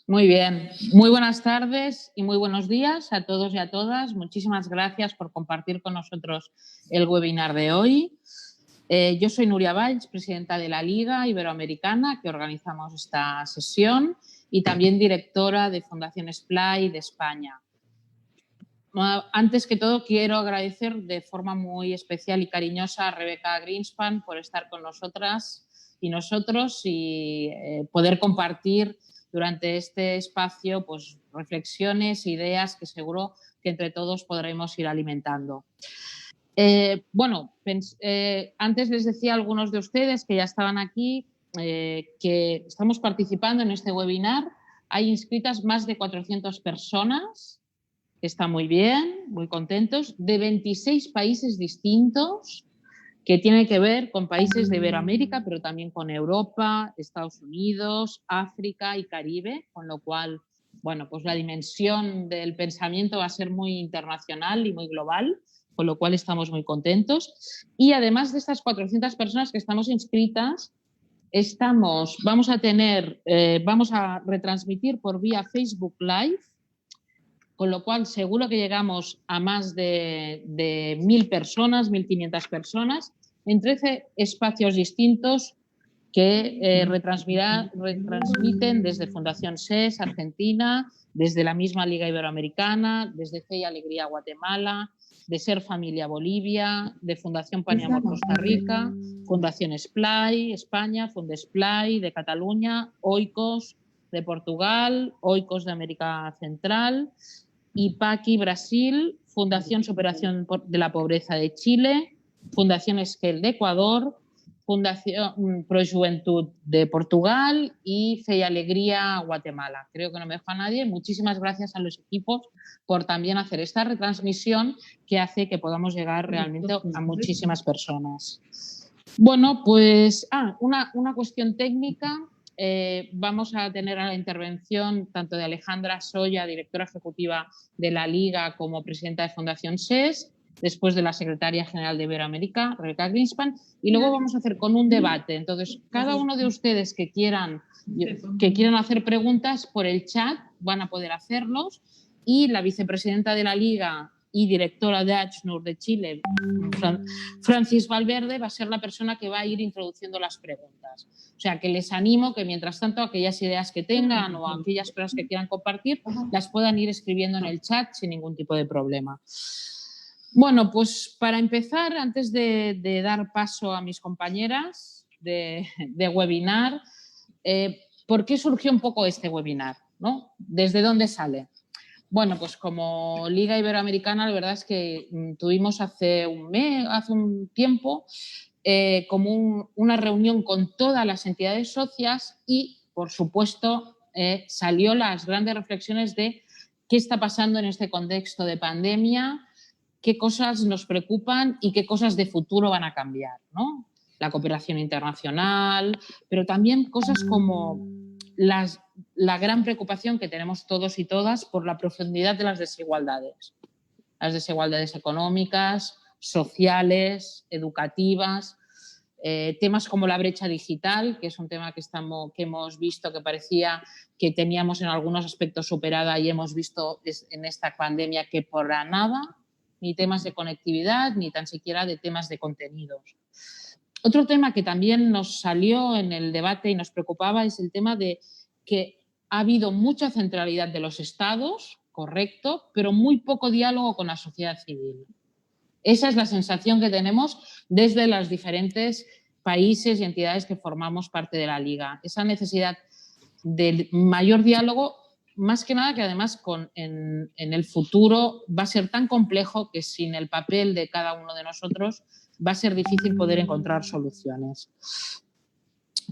Muy bien. Muy buenas tardes y muy buenos días a todos y a todas. Muchísimas gracias por compartir con nosotros el webinar de hoy. Yo soy Nuria Valls, presidenta de la Liga Iberoamericana, que organizamos esta sesión, y también directora de Fundación SPLAY de España. Antes que todo, quiero agradecer de forma muy especial y cariñosa a Rebeca Greenspan por estar con nosotras y nosotros y poder compartir durante este espacio pues, reflexiones, ideas que seguro que entre todos podremos ir alimentando. Antes les decía a algunos de ustedes que ya estaban aquí que estamos participando en este webinar. Hay inscritas más de 400 personas. Está muy bien, muy contentos, de 26 países distintos que tienen que ver con países de Iberoamérica, pero también con Europa, Estados Unidos, África y Caribe, con lo cual, bueno, pues la dimensión del pensamiento va a ser muy internacional y muy global, con lo cual estamos muy contentos. Y además de estas 400 personas que estamos inscritas, vamos a retransmitir por vía Facebook Live, con lo cual seguro que llegamos a más de 1.000 personas, 1.500 personas, en 13 espacios distintos que retransmiten desde Fundación SES Argentina, desde la misma Liga Iberoamericana, desde Fe y Alegría Guatemala, de Ser Familia Bolivia, de Fundación Pan y Amor Costa Rica, Fundación SPLAY España, Fundesplay de Cataluña, Oikos de Portugal, Oikos de América Central, IPACI Brasil, Fundación Superación de la Pobreza de Chile, Fundación Esquel de Ecuador, Fundación Pro Juventud de Portugal y Fe y Alegría Guatemala. Creo que no me dejo a nadie. Muchísimas gracias a los equipos por también hacer esta retransmisión que hace que podamos llegar realmente a muchísimas personas. Bueno, pues una cuestión técnica. Vamos a tener a la intervención tanto de Alejandra Soya, directora ejecutiva de la Liga, como presidenta de Fundación SES, después de la secretaria general de Iberoamérica, Rebeca Greenspan, y luego vamos a hacer con un debate. Entonces, cada uno de ustedes que quieran hacer preguntas por el chat van a poder hacerlos, y la vicepresidenta de la Liga y directora de ACNUR de Chile, Francis Valverde, va a ser la persona que va a ir introduciendo las preguntas. O sea, que les animo que mientras tanto aquellas ideas que tengan o aquellas cosas que quieran compartir las puedan ir escribiendo en el chat sin ningún tipo de problema. Bueno, pues para empezar, antes de dar paso a mis compañeras de webinar, ¿por qué surgió un poco este webinar? ¿No? ¿Desde dónde sale? Bueno, pues como Liga Iberoamericana, la verdad es que tuvimos hace un tiempo como una reunión con todas las entidades socias y, por supuesto, salió las grandes reflexiones de qué está pasando en este contexto de pandemia, qué cosas nos preocupan y qué cosas de futuro van a cambiar, ¿no? La cooperación internacional, pero también cosas como la gran preocupación que tenemos todos y todas por la profundidad de las desigualdades económicas, sociales, educativas, temas como la brecha digital, que es un tema que hemos visto que parecía que teníamos en algunos aspectos superada y hemos visto en esta pandemia que por nada, ni temas de conectividad, ni tan siquiera de temas de contenidos. Otro tema que también nos salió en el debate y nos preocupaba es el tema de que ha habido mucha centralidad de los estados, correcto, pero muy poco diálogo con la sociedad civil. Esa es la sensación que tenemos desde los diferentes países y entidades que formamos parte de la Liga. Esa necesidad de mayor diálogo, más que nada que además en el futuro va a ser tan complejo que sin el papel de cada uno de nosotros va a ser difícil poder encontrar soluciones.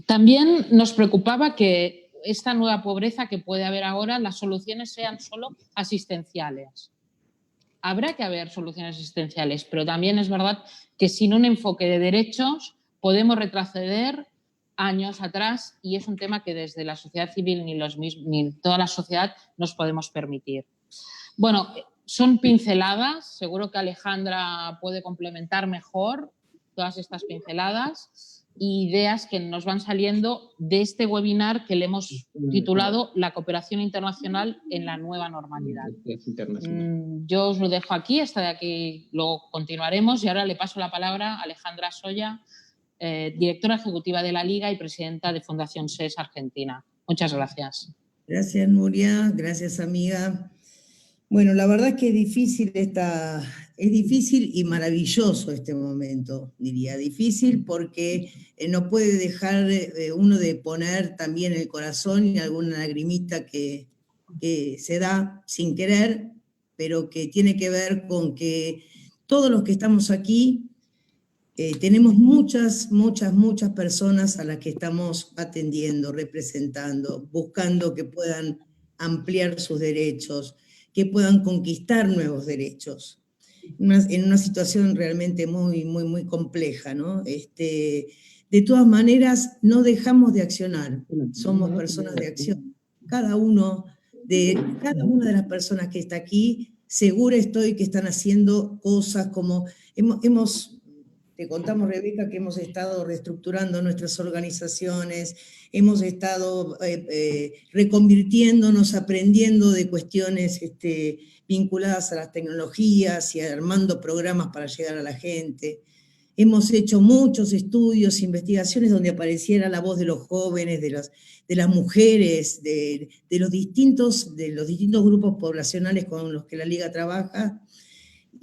También nos preocupaba que esta nueva pobreza que puede haber ahora, las soluciones sean solo asistenciales. Habrá que haber soluciones asistenciales, pero también es verdad que sin un enfoque de derechos podemos retroceder años atrás y es un tema que desde la sociedad civil ni toda la sociedad nos podemos permitir. Bueno, son pinceladas, seguro que Alejandra puede complementar mejor todas estas pinceladas. ideas que nos van saliendo de este webinar que le hemos titulado La cooperación internacional en la nueva normalidad. Yo os lo dejo aquí, hasta de aquí luego continuaremos, y ahora le paso la palabra a Alejandra Soya, directora ejecutiva de la Liga y presidenta de Fundación SES Argentina. Muchas gracias. Gracias, Nuria. Gracias, amiga. Bueno, la verdad es que es difícil y maravilloso este momento, diría. Difícil porque no puede dejar uno de poner también el corazón y alguna lagrimita que se da sin querer, pero que tiene que ver con que todos los que estamos aquí tenemos muchas personas a las que estamos atendiendo, representando, buscando que puedan ampliar sus derechos, que puedan conquistar nuevos derechos, en una situación realmente muy compleja, ¿no? De todas maneras, no dejamos de accionar, somos personas de acción. Cada una de las personas que está aquí, segura estoy que están haciendo cosas como te contamos, Rebeca, que hemos estado reestructurando nuestras organizaciones, hemos estado reconvirtiéndonos, aprendiendo de cuestiones vinculadas a las tecnologías y armando programas para llegar a la gente. Hemos hecho muchos estudios, investigaciones donde apareciera la voz de los jóvenes, de las mujeres, de los distintos grupos poblacionales con los que la Liga trabaja.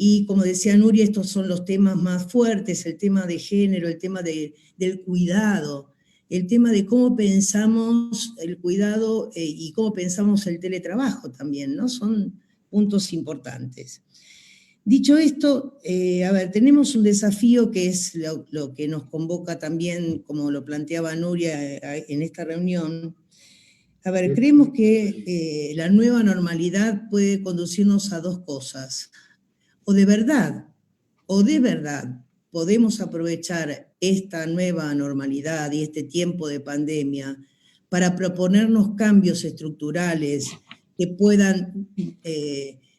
Y como decía Nuria, estos son los temas más fuertes, el tema de género, el tema del cuidado, el tema de cómo pensamos el cuidado y cómo pensamos el teletrabajo también, ¿no? Son puntos importantes. Dicho esto, a ver, tenemos un desafío que es lo que nos convoca también, como lo planteaba Nuria en esta reunión. A ver, creemos que la nueva normalidad puede conducirnos a dos cosas. O de verdad podemos aprovechar esta nueva normalidad y este tiempo de pandemia para proponernos cambios estructurales que puedan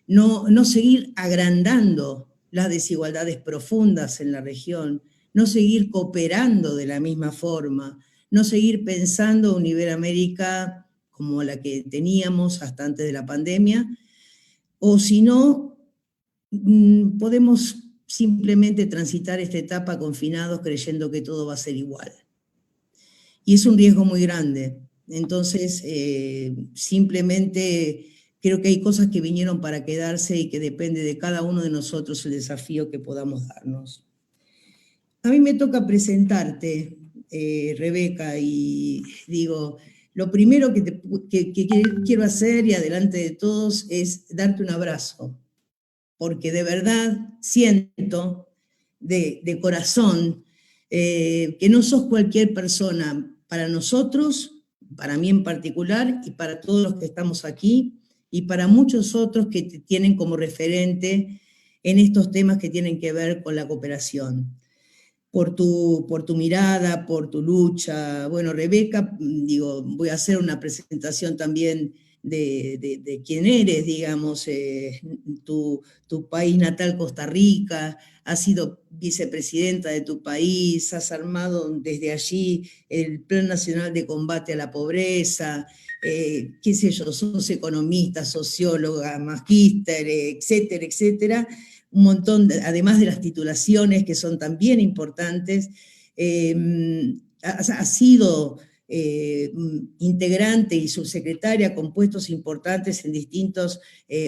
no seguir agrandando las desigualdades profundas en la región, no seguir cooperando de la misma forma, no seguir pensando una Iberoamérica como la que teníamos hasta antes de la pandemia, o si no, podemos simplemente transitar esta etapa confinados creyendo que todo va a ser igual. Y es un riesgo muy grande. Entonces, simplemente creo que hay cosas que vinieron para quedarse y que depende de cada uno de nosotros el desafío que podamos darnos. A mí me toca presentarte, Rebeca, y digo, lo primero que quiero hacer y adelante de todos es darte un abrazo, porque de verdad siento de corazón que no sos cualquier persona para nosotros, para mí en particular, y para todos los que estamos aquí, y para muchos otros que te tienen como referente en estos temas que tienen que ver con la cooperación. Por tu mirada, por tu lucha. Bueno, Rebeca, digo, voy a hacer una presentación también de quién eres, digamos, tu país natal, Costa Rica, has sido vicepresidenta de tu país, has armado desde allí el Plan Nacional de Combate a la Pobreza, qué sé yo, sos economista, socióloga, magíster, etcétera, etcétera, un montón, además de las titulaciones que son también importantes, ha sido integrante y subsecretaria con puestos importantes en distintos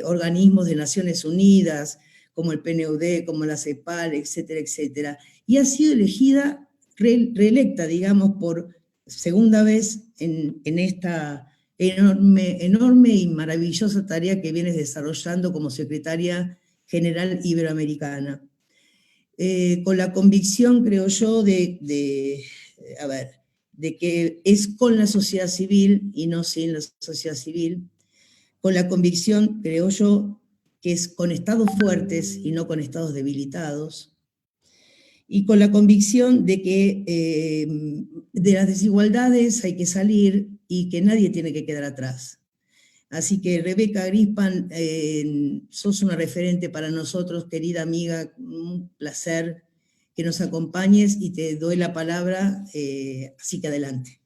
organismos de Naciones Unidas, como el PNUD, como la CEPAL, etcétera, etcétera. Y ha sido elegida, reelecta, digamos, por segunda vez en esta enorme y maravillosa tarea que vienes desarrollando como secretaria general iberoamericana. Con la convicción, creo yo, de que es con la sociedad civil y no sin la sociedad civil, con la convicción, creo yo, que es con estados fuertes y no con estados debilitados, y con la convicción de que de las desigualdades hay que salir y que nadie tiene que quedar atrás. Así que Rebeca Grispan, sos una referente para nosotros, querida amiga, un placer que nos acompañes y te doy la palabra, así que adelante.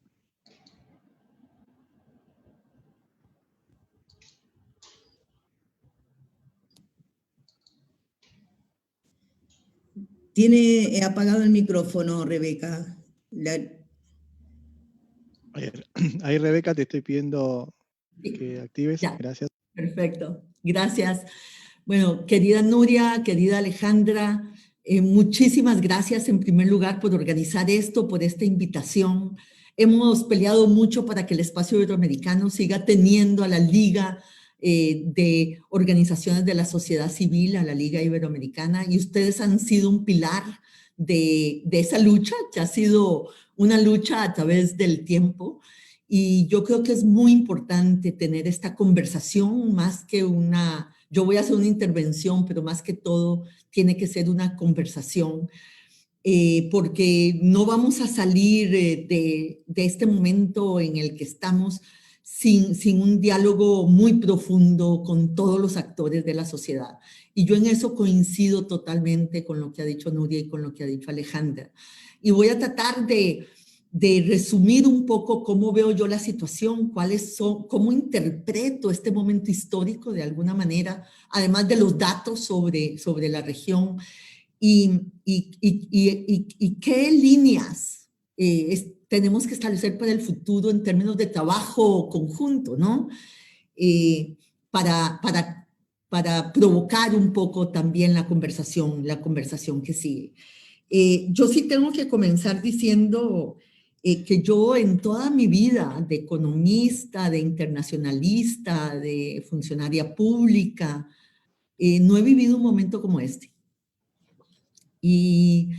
Tiene apagado el micrófono, Rebeca. Ahí, Rebeca, te estoy pidiendo que actives. Ya. Gracias. Perfecto, gracias. Bueno, querida Nuria, querida Alejandra, muchísimas gracias en primer lugar por organizar esto, por esta invitación. Hemos peleado mucho para que el espacio iberoamericano siga teniendo a la Liga de Organizaciones de la Sociedad Civil, a la Liga Iberoamericana, y ustedes han sido un pilar de esa lucha, que ha sido una lucha a través del tiempo. Y yo creo que es muy importante tener esta conversación, más que una... Yo voy a hacer una intervención, pero más que todo tiene que ser una conversación, porque no vamos a salir de este momento en el que estamos sin un diálogo muy profundo con todos los actores de la sociedad. Y yo en eso coincido totalmente con lo que ha dicho Nuria y con lo que ha dicho Alejandra. Y voy a tratar de resumir un poco cómo veo yo la situación, cómo interpreto este momento histórico de alguna manera, además de los datos sobre la región y qué líneas tenemos que establecer para el futuro en términos de trabajo conjunto, ¿no? Para provocar un poco también la conversación que sigue. Yo sí tengo que comenzar diciendo que yo en toda mi vida de economista, de internacionalista, de funcionaria pública, no he vivido un momento como este. Y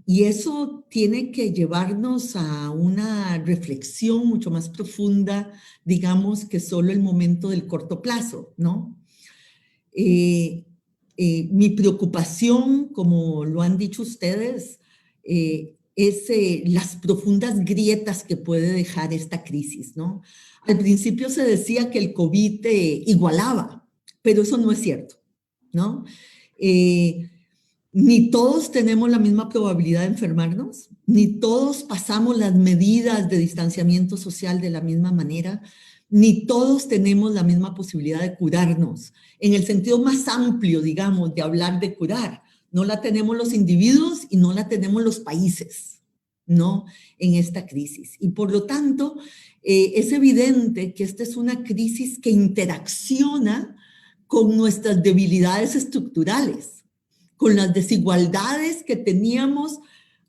eso tiene que llevarnos a una reflexión mucho más profunda, digamos, que solo el momento del corto plazo, ¿no? Mi preocupación, como lo han dicho ustedes, es las profundas grietas que puede dejar esta crisis, ¿no? Al principio se decía que el COVID igualaba, pero eso no es cierto, ¿no? Ni todos tenemos la misma probabilidad de enfermarnos, ni todos pasamos las medidas de distanciamiento social de la misma manera, ni todos tenemos la misma posibilidad de curarnos. En el sentido más amplio, digamos, de hablar de curar, no la tenemos los individuos y no la tenemos los países, ¿no? En esta crisis. Y por lo tanto, es evidente que esta es una crisis que interacciona con nuestras debilidades estructurales, con las desigualdades que teníamos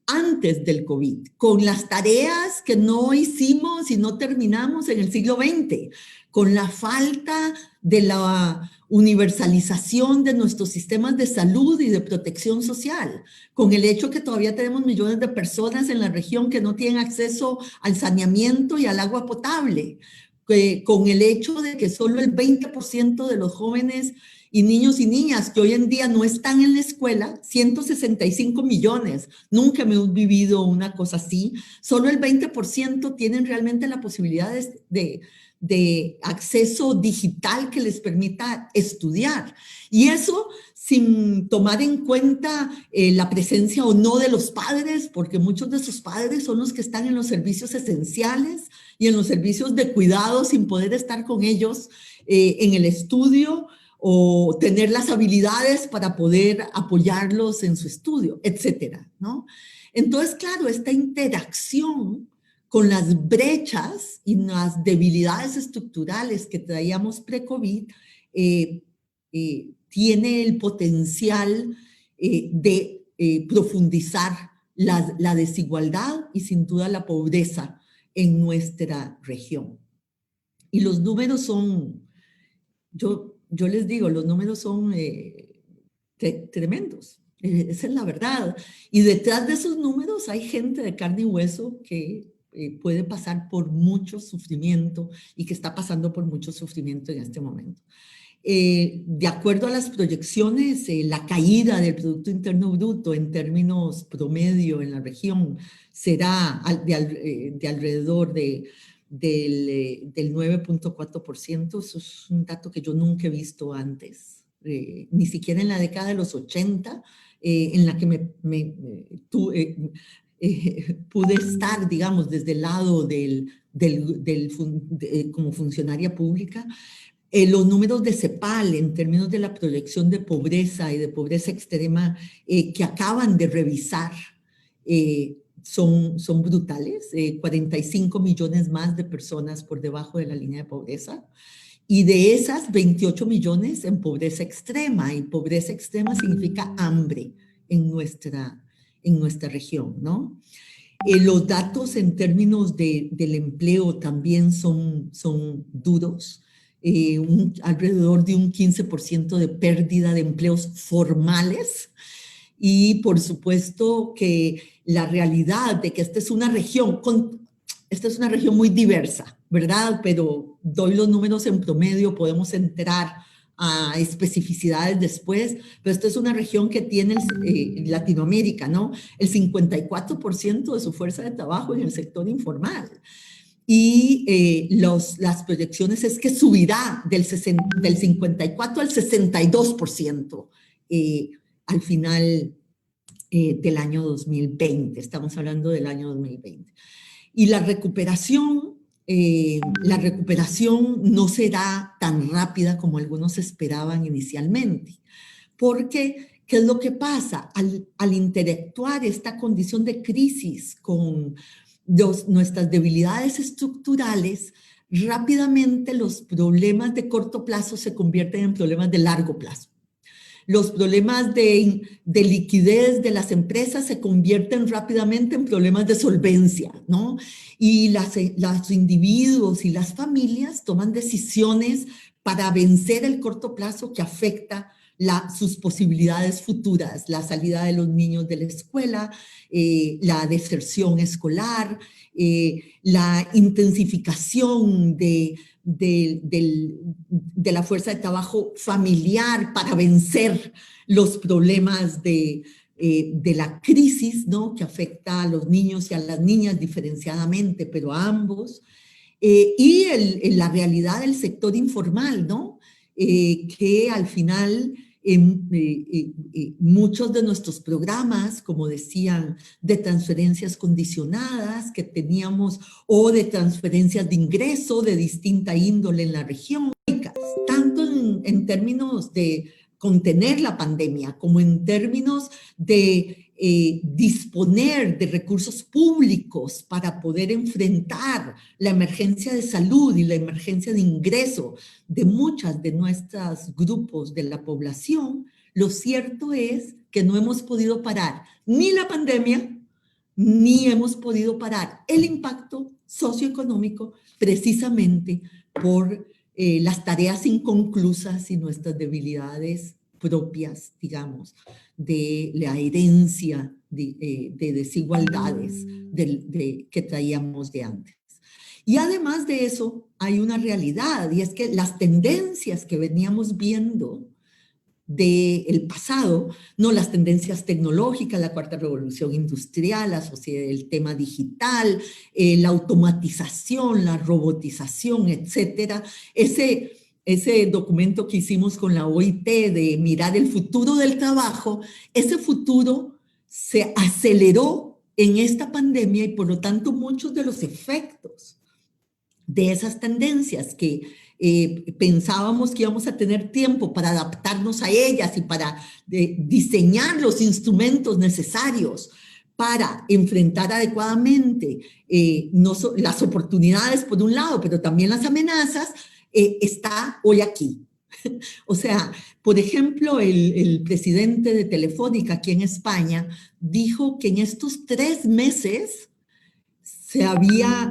antes del COVID, con las tareas que no hicimos y no terminamos en el siglo XX, con la falta de la universalización de nuestros sistemas de salud y de protección social, con el hecho que todavía tenemos millones de personas en la región que no tienen acceso al saneamiento y al agua potable, con el hecho de que solo el 20% de los jóvenes y niños y niñas que hoy en día no están en la escuela, 165 millones, nunca me he vivido una cosa así, solo el 20% tienen realmente la posibilidad de acceso digital que les permita estudiar. Y eso sin tomar en cuenta la presencia o no de los padres, porque muchos de sus padres son los que están en los servicios esenciales y en los servicios de cuidado sin poder estar con ellos en el estudio o tener las habilidades para poder apoyarlos en su estudio, etcétera, ¿no? Entonces, claro, esta interacción con las brechas y las debilidades estructurales que traíamos pre-COVID tiene el potencial de profundizar la desigualdad y sin duda la pobreza en nuestra región. Y los números son, yo les digo, los números son tremendos, esa es la verdad. Y detrás de esos números hay gente de carne y hueso que puede pasar por mucho sufrimiento y que está pasando por mucho sufrimiento en este momento. De acuerdo a las proyecciones, la caída del Producto Interno Bruto en términos promedio en la región será de alrededor del 9.4%. Eso es un dato que yo nunca he visto antes. ni siquiera en la década de los 80, en la que pude estar, digamos, desde el lado como funcionaria pública. Los números de CEPAL en términos de la proyección de pobreza y de pobreza extrema que acaban de revisar son brutales. 45 millones más de personas por debajo de la línea de pobreza. Y de esas, 28 millones en pobreza extrema. Y pobreza extrema significa hambre en nuestra región, ¿no? Los datos en términos del empleo también son duros. Alrededor de un 15% de pérdida de empleos formales. Y por supuesto que la realidad de que esta es una región muy diversa, ¿verdad? Pero doy los números en promedio, podemos entrar a especificidades después, pero esta es una región que tiene Latinoamérica, ¿no? El 54% de su fuerza de trabajo en el sector informal. Y las proyecciones es que subirá del 54 al 62% al final del año 2020. Estamos hablando del año 2020. Y la recuperación no será tan rápida como algunos esperaban inicialmente. Porque, ¿qué es lo que pasa? Al interactuar esta condición de crisis con nuestras debilidades estructurales, rápidamente los problemas de corto plazo se convierten en problemas de largo plazo. Los problemas de liquidez de las empresas se convierten rápidamente en problemas de solvencia, ¿no? Y los individuos y las familias toman decisiones para vencer el corto plazo que afecta sus posibilidades futuras, la salida de los niños de la escuela, la deserción escolar, la intensificación de la fuerza de trabajo familiar para vencer los problemas de la crisis, ¿no? Que afecta a los niños y a las niñas diferenciadamente, pero a ambos. Y la realidad del sector informal, ¿no? Que al final muchos de nuestros programas, como decían, de transferencias condicionadas que teníamos o de transferencias de ingreso de distinta índole en la región, tanto en términos de contener la pandemia como en términos de disponer de recursos públicos para poder enfrentar la emergencia de salud y la emergencia de ingreso de muchas de nuestros grupos de la población, lo cierto es que no hemos podido parar ni la pandemia, ni hemos podido parar el impacto socioeconómico precisamente por las tareas inconclusas y nuestras debilidades propias, digamos, de la herencia de desigualdades que traíamos de antes. Y además de eso, hay una realidad, y es que las tendencias que veníamos viendo del pasado, no las tendencias tecnológicas, la cuarta revolución industrial, el tema digital, la automatización, la robotización, etcétera, ese documento que hicimos con la OIT de mirar el futuro del trabajo, ese futuro se aceleró en esta pandemia y por lo tanto muchos de los efectos de esas tendencias que pensábamos que íbamos a tener tiempo para adaptarnos a ellas y para diseñar los instrumentos necesarios para enfrentar adecuadamente las oportunidades por un lado, pero también las amenazas, está hoy aquí. O sea, por ejemplo, el presidente de Telefónica aquí en España dijo que en estos 3 meses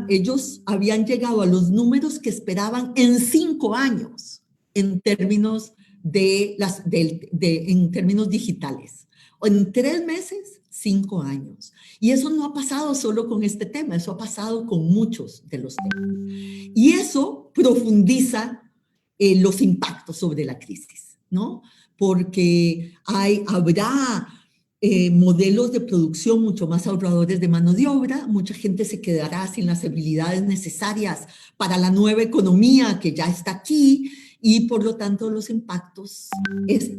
ellos habían llegado a los números que esperaban en 5 años en términos en términos digitales. O en 3 meses, 5 años. Y eso no ha pasado solo con este tema, eso ha pasado con muchos de los temas. Y eso profundiza los impactos sobre la crisis, ¿no? Porque habrá modelos de producción mucho más ahorradores de mano de obra. Mucha gente se quedará sin las habilidades necesarias para la nueva economía que ya está aquí, y por lo tanto los impactos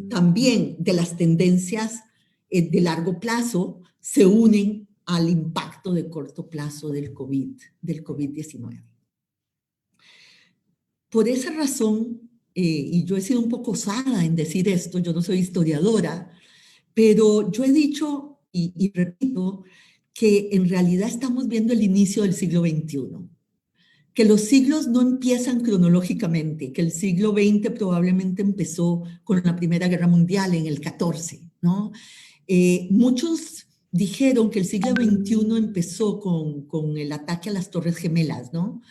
también de las tendencias de largo plazo se unen al impacto de corto plazo del COVID-19. Por esa razón, y yo he sido un poco osada en decir esto, yo no soy historiadora, pero yo he dicho y repito que en realidad estamos viendo el inicio del siglo XXI, que los siglos no empiezan cronológicamente, que el siglo XX probablemente empezó con la Primera Guerra Mundial en el 14, ¿no? Muchos dijeron que el siglo XXI empezó con el ataque a las Torres Gemelas, ¿no?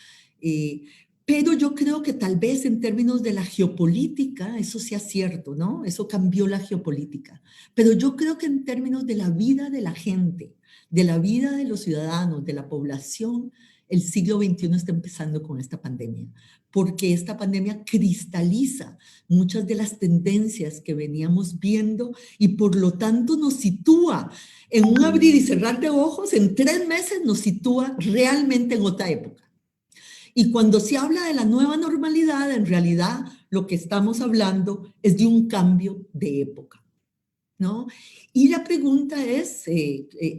Pero yo creo que tal vez en términos de la geopolítica eso sea cierto, ¿no? Eso cambió la geopolítica. Pero yo creo que en términos de la vida de la gente, de la vida de los ciudadanos, de la población, el siglo XXI está empezando con esta pandemia, porque esta pandemia cristaliza muchas de las tendencias que veníamos viendo y por lo tanto nos sitúa en un abrir y cerrar de ojos, en 3 meses nos sitúa realmente en otra época. Y cuando se habla de la nueva normalidad, en realidad lo que estamos hablando es de un cambio de época, ¿no? Y la pregunta es,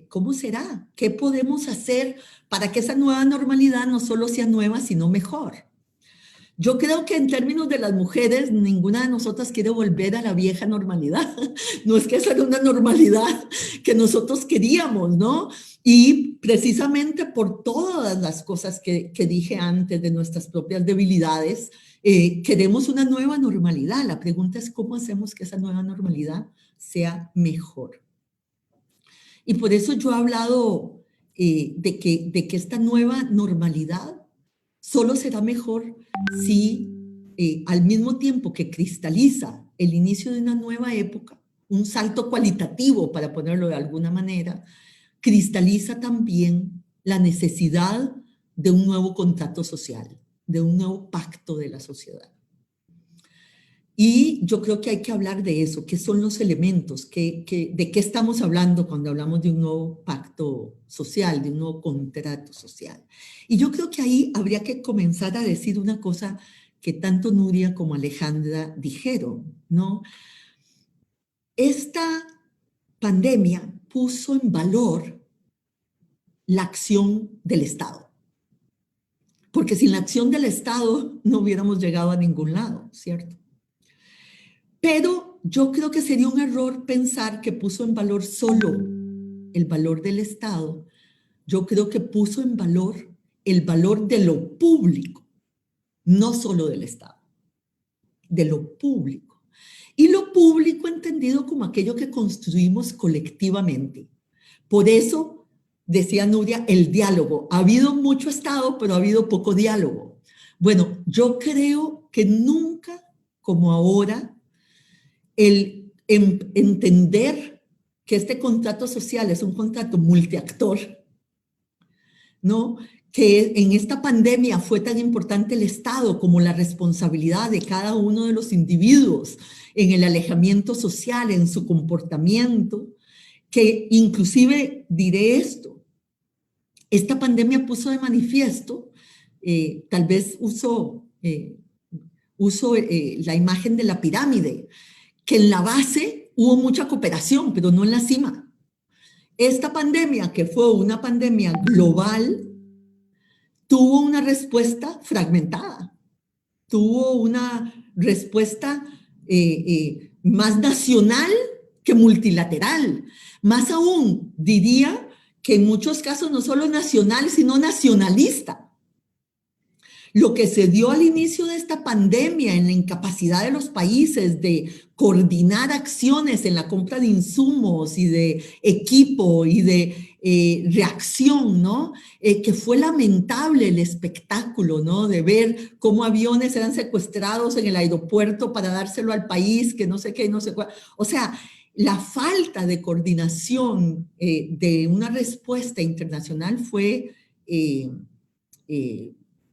¿cómo será? ¿Qué podemos hacer para que esa nueva normalidad no solo sea nueva, sino mejor? Yo creo que en términos de las mujeres, ninguna de nosotras quiere volver a la vieja normalidad. No es que esa era una normalidad que nosotros queríamos, ¿no? Y precisamente por todas las cosas que dije antes de nuestras propias debilidades, queremos una nueva normalidad. La pregunta es cómo hacemos que esa nueva normalidad sea mejor. Y por eso yo he hablado de que esta nueva normalidad solo será mejor si al mismo tiempo que cristaliza el inicio de una nueva época, un salto cualitativo, para ponerlo de alguna manera, cristaliza también la necesidad de un nuevo contrato social, de un nuevo pacto de la sociedad. Y yo creo que hay que hablar de eso, qué son los elementos, de qué estamos hablando cuando hablamos de un nuevo pacto social, de un nuevo contrato social. Y yo creo que ahí habría que comenzar a decir una cosa que tanto Nuria como Alejandra dijeron, ¿no? Esta pandemia puso en valor la acción del Estado, porque sin la acción del Estado no hubiéramos llegado a ningún lado, ¿cierto? Pero yo creo que sería un error pensar que puso en valor solo el valor del Estado. Yo creo que puso en valor el valor de lo público, no solo del Estado, de lo público. Y lo público entendido como aquello que construimos colectivamente. Por eso, decía Nuria, el diálogo. Ha habido mucho Estado, pero ha habido poco diálogo. Bueno, yo creo que nunca como ahora el entender que este contrato social es un contrato multiactor, ¿no? Que en esta pandemia fue tan importante el Estado como la responsabilidad de cada uno de los individuos en el alejamiento social, en su comportamiento, que inclusive diré esto, esta pandemia puso de manifiesto, tal vez uso la imagen de la pirámide, que en la base hubo mucha cooperación, pero no en la cima. Esta pandemia, que fue una pandemia global, tuvo una respuesta fragmentada, tuvo una respuesta más nacional que multilateral. Más aún, diría que en muchos casos no solo nacional, sino nacionalista. Lo que se dio al inicio de esta pandemia en la incapacidad de los países de coordinar acciones en la compra de insumos y de equipo y de reacción, ¿no? Que fue lamentable el espectáculo, ¿no? De ver cómo aviones eran secuestrados en el aeropuerto para dárselo al país, que no sé qué, no sé cuál. O sea, la falta de coordinación de una respuesta internacional fue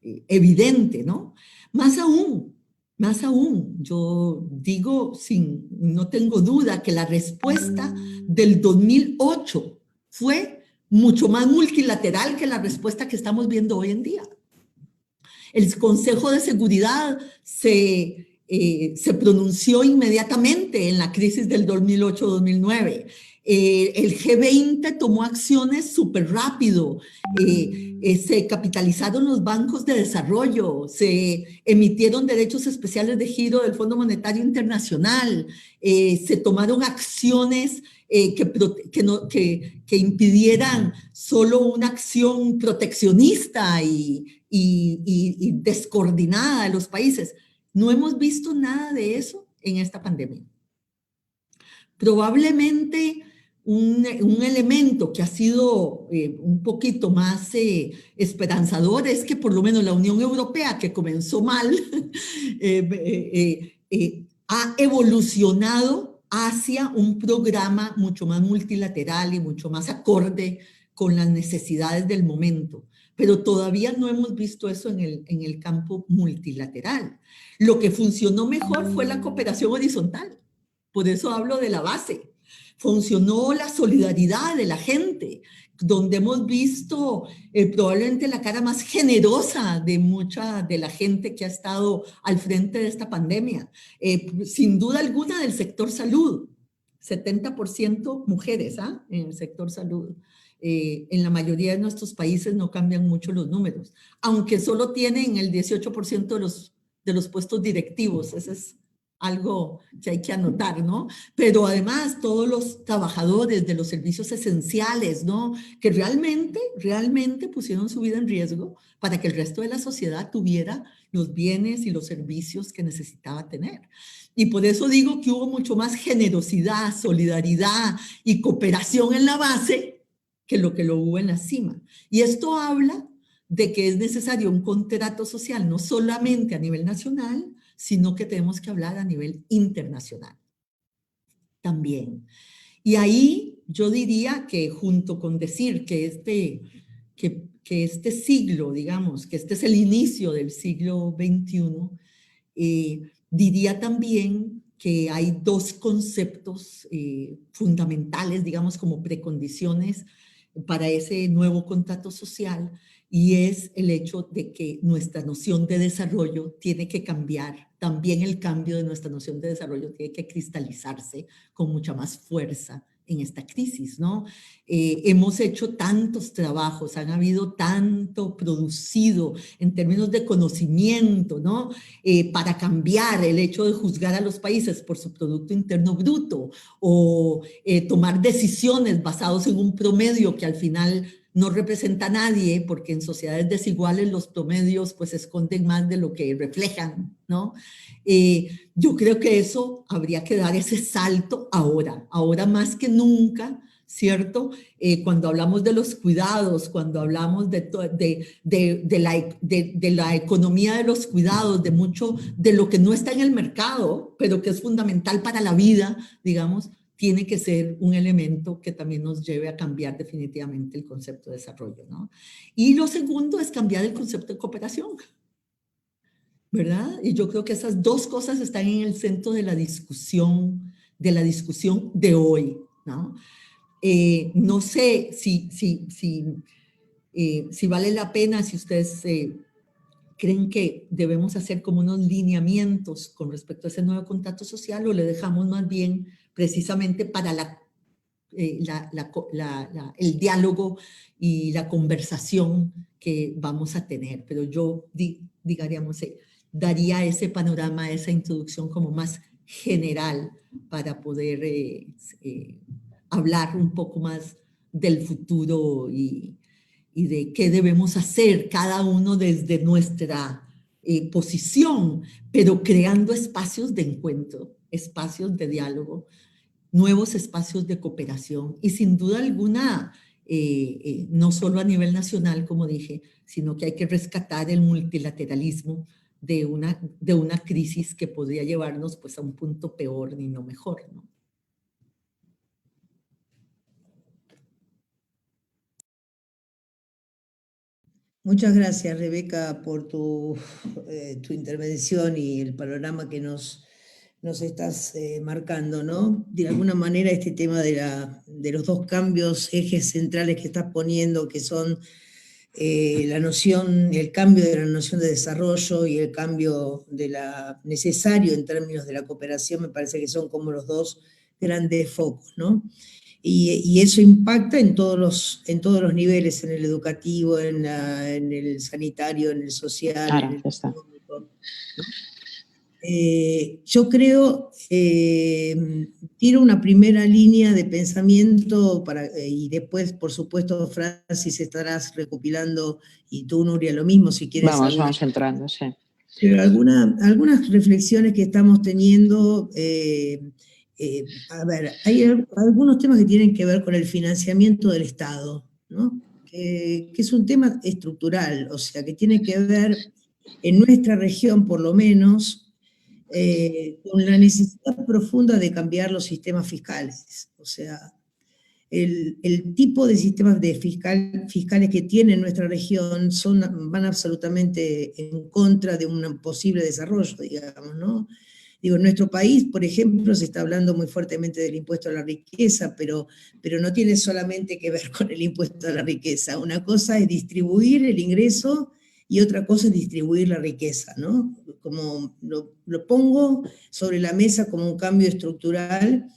evidente, ¿no? Más aún, Más aún, yo digo, no tengo duda, que la respuesta del 2008 fue mucho más multilateral que la respuesta que estamos viendo hoy en día. El Consejo de Seguridad se pronunció inmediatamente en la crisis del 2008-2009. El G20 tomó acciones súper rápido. Se capitalizaron los bancos de desarrollo, se emitieron derechos especiales de giro del Fondo Monetario Internacional, se tomaron acciones que impidieran solo una acción proteccionista y descoordinada de los países. No hemos visto nada de eso en esta pandemia. Probablemente un elemento que ha sido un poquito más esperanzador es que por lo menos la Unión Europea, que comenzó mal, ha evolucionado hacia un programa mucho más multilateral y mucho más acorde con las necesidades del momento. Pero todavía no hemos visto eso en el campo multilateral. Lo que funcionó mejor fue la cooperación horizontal. Por eso hablo de la base. Funcionó la solidaridad de la gente, donde hemos visto probablemente la cara más generosa de mucha de la gente que ha estado al frente de esta pandemia. Sin duda alguna del sector salud, 70% mujeres en el sector salud. En la mayoría de nuestros países no cambian mucho los números, aunque solo tienen el 18% de los puestos directivos. Ese es algo que hay que anotar, ¿no? Pero además todos los trabajadores de los servicios esenciales, ¿no? Que realmente pusieron su vida en riesgo para que el resto de la sociedad tuviera los bienes y los servicios que necesitaba tener. Y por eso digo que hubo mucho más generosidad, solidaridad y cooperación en la base que lo hubo en la cima. Y esto habla de que es necesario un contrato social, no solamente a nivel nacional, sino que tenemos que hablar a nivel internacional también. Y ahí yo diría que junto con decir que este siglo, digamos, que este es el inicio del siglo XXI, diría también que hay dos conceptos fundamentales, digamos, como precondiciones para ese nuevo contrato social, y es el hecho de que nuestra noción de desarrollo tiene que cambiar. También el cambio de nuestra noción de desarrollo tiene que cristalizarse con mucha más fuerza en esta crisis, ¿no? Hemos hecho tantos trabajos, han habido tanto producido en términos de conocimiento, ¿no? Para cambiar el hecho de juzgar a los países por su Producto Interno Bruto o tomar decisiones basadas en un promedio que al final no representa a nadie, porque en sociedades desiguales los promedios pues esconden más de lo que reflejan, ¿no? Yo creo que eso habría que dar ese salto ahora más que nunca, ¿cierto? Cuando hablamos de los cuidados, cuando hablamos de la economía de los cuidados, de mucho de lo que no está en el mercado, pero que es fundamental para la vida, digamos, tiene que ser un elemento que también nos lleve a cambiar definitivamente el concepto de desarrollo, ¿no? Y lo segundo es cambiar el concepto de cooperación, ¿verdad? Y yo creo que esas dos cosas están en el centro de la discusión de hoy, ¿no? No sé si vale la pena, si ustedes creen que debemos hacer como unos lineamientos con respecto a ese nuevo contrato social, o le dejamos más bien precisamente para el diálogo y la conversación que vamos a tener. Pero yo, daría ese panorama, esa introducción como más general para poder hablar un poco más del futuro y de qué debemos hacer cada uno desde nuestra posición, pero creando espacios de encuentro, espacios de diálogo, nuevos espacios de cooperación y sin duda alguna, no solo a nivel nacional, como dije, sino que hay que rescatar el multilateralismo de una crisis que podría llevarnos pues a un punto peor ni no mejor, ¿no? Muchas gracias, Rebeca, por tu intervención y el panorama que nos estás marcando, ¿no? De alguna manera este tema de los dos cambios, ejes centrales que estás poniendo, que son el cambio de la noción de desarrollo y el cambio necesario en términos de la cooperación, me parece que son como los dos grandes focos, ¿no? Y eso impacta en todos los niveles, en el educativo, en el sanitario, en el social, en el económico, ¿no? Yo creo, tiro una primera línea de pensamiento y después, por supuesto, Francis, estarás recopilando, y tú, Nuria, lo mismo, si quieres. Vamos entrando, sí. Pero algunas reflexiones que estamos teniendo, a ver, hay algunos temas que tienen que ver con el financiamiento del Estado, ¿no? Que es un tema estructural, o sea, que tiene que ver, en nuestra región por lo menos, con la necesidad profunda de cambiar los sistemas fiscales. O sea, el tipo de sistemas fiscales que tiene nuestra región van absolutamente en contra de un posible desarrollo, digamos, ¿no? Digo, en nuestro país, por ejemplo, se está hablando muy fuertemente del impuesto a la riqueza, pero no tiene solamente que ver con el impuesto a la riqueza. Una cosa es distribuir el ingreso y otra cosa es distribuir la riqueza, ¿no? Como lo pongo sobre la mesa como un cambio estructural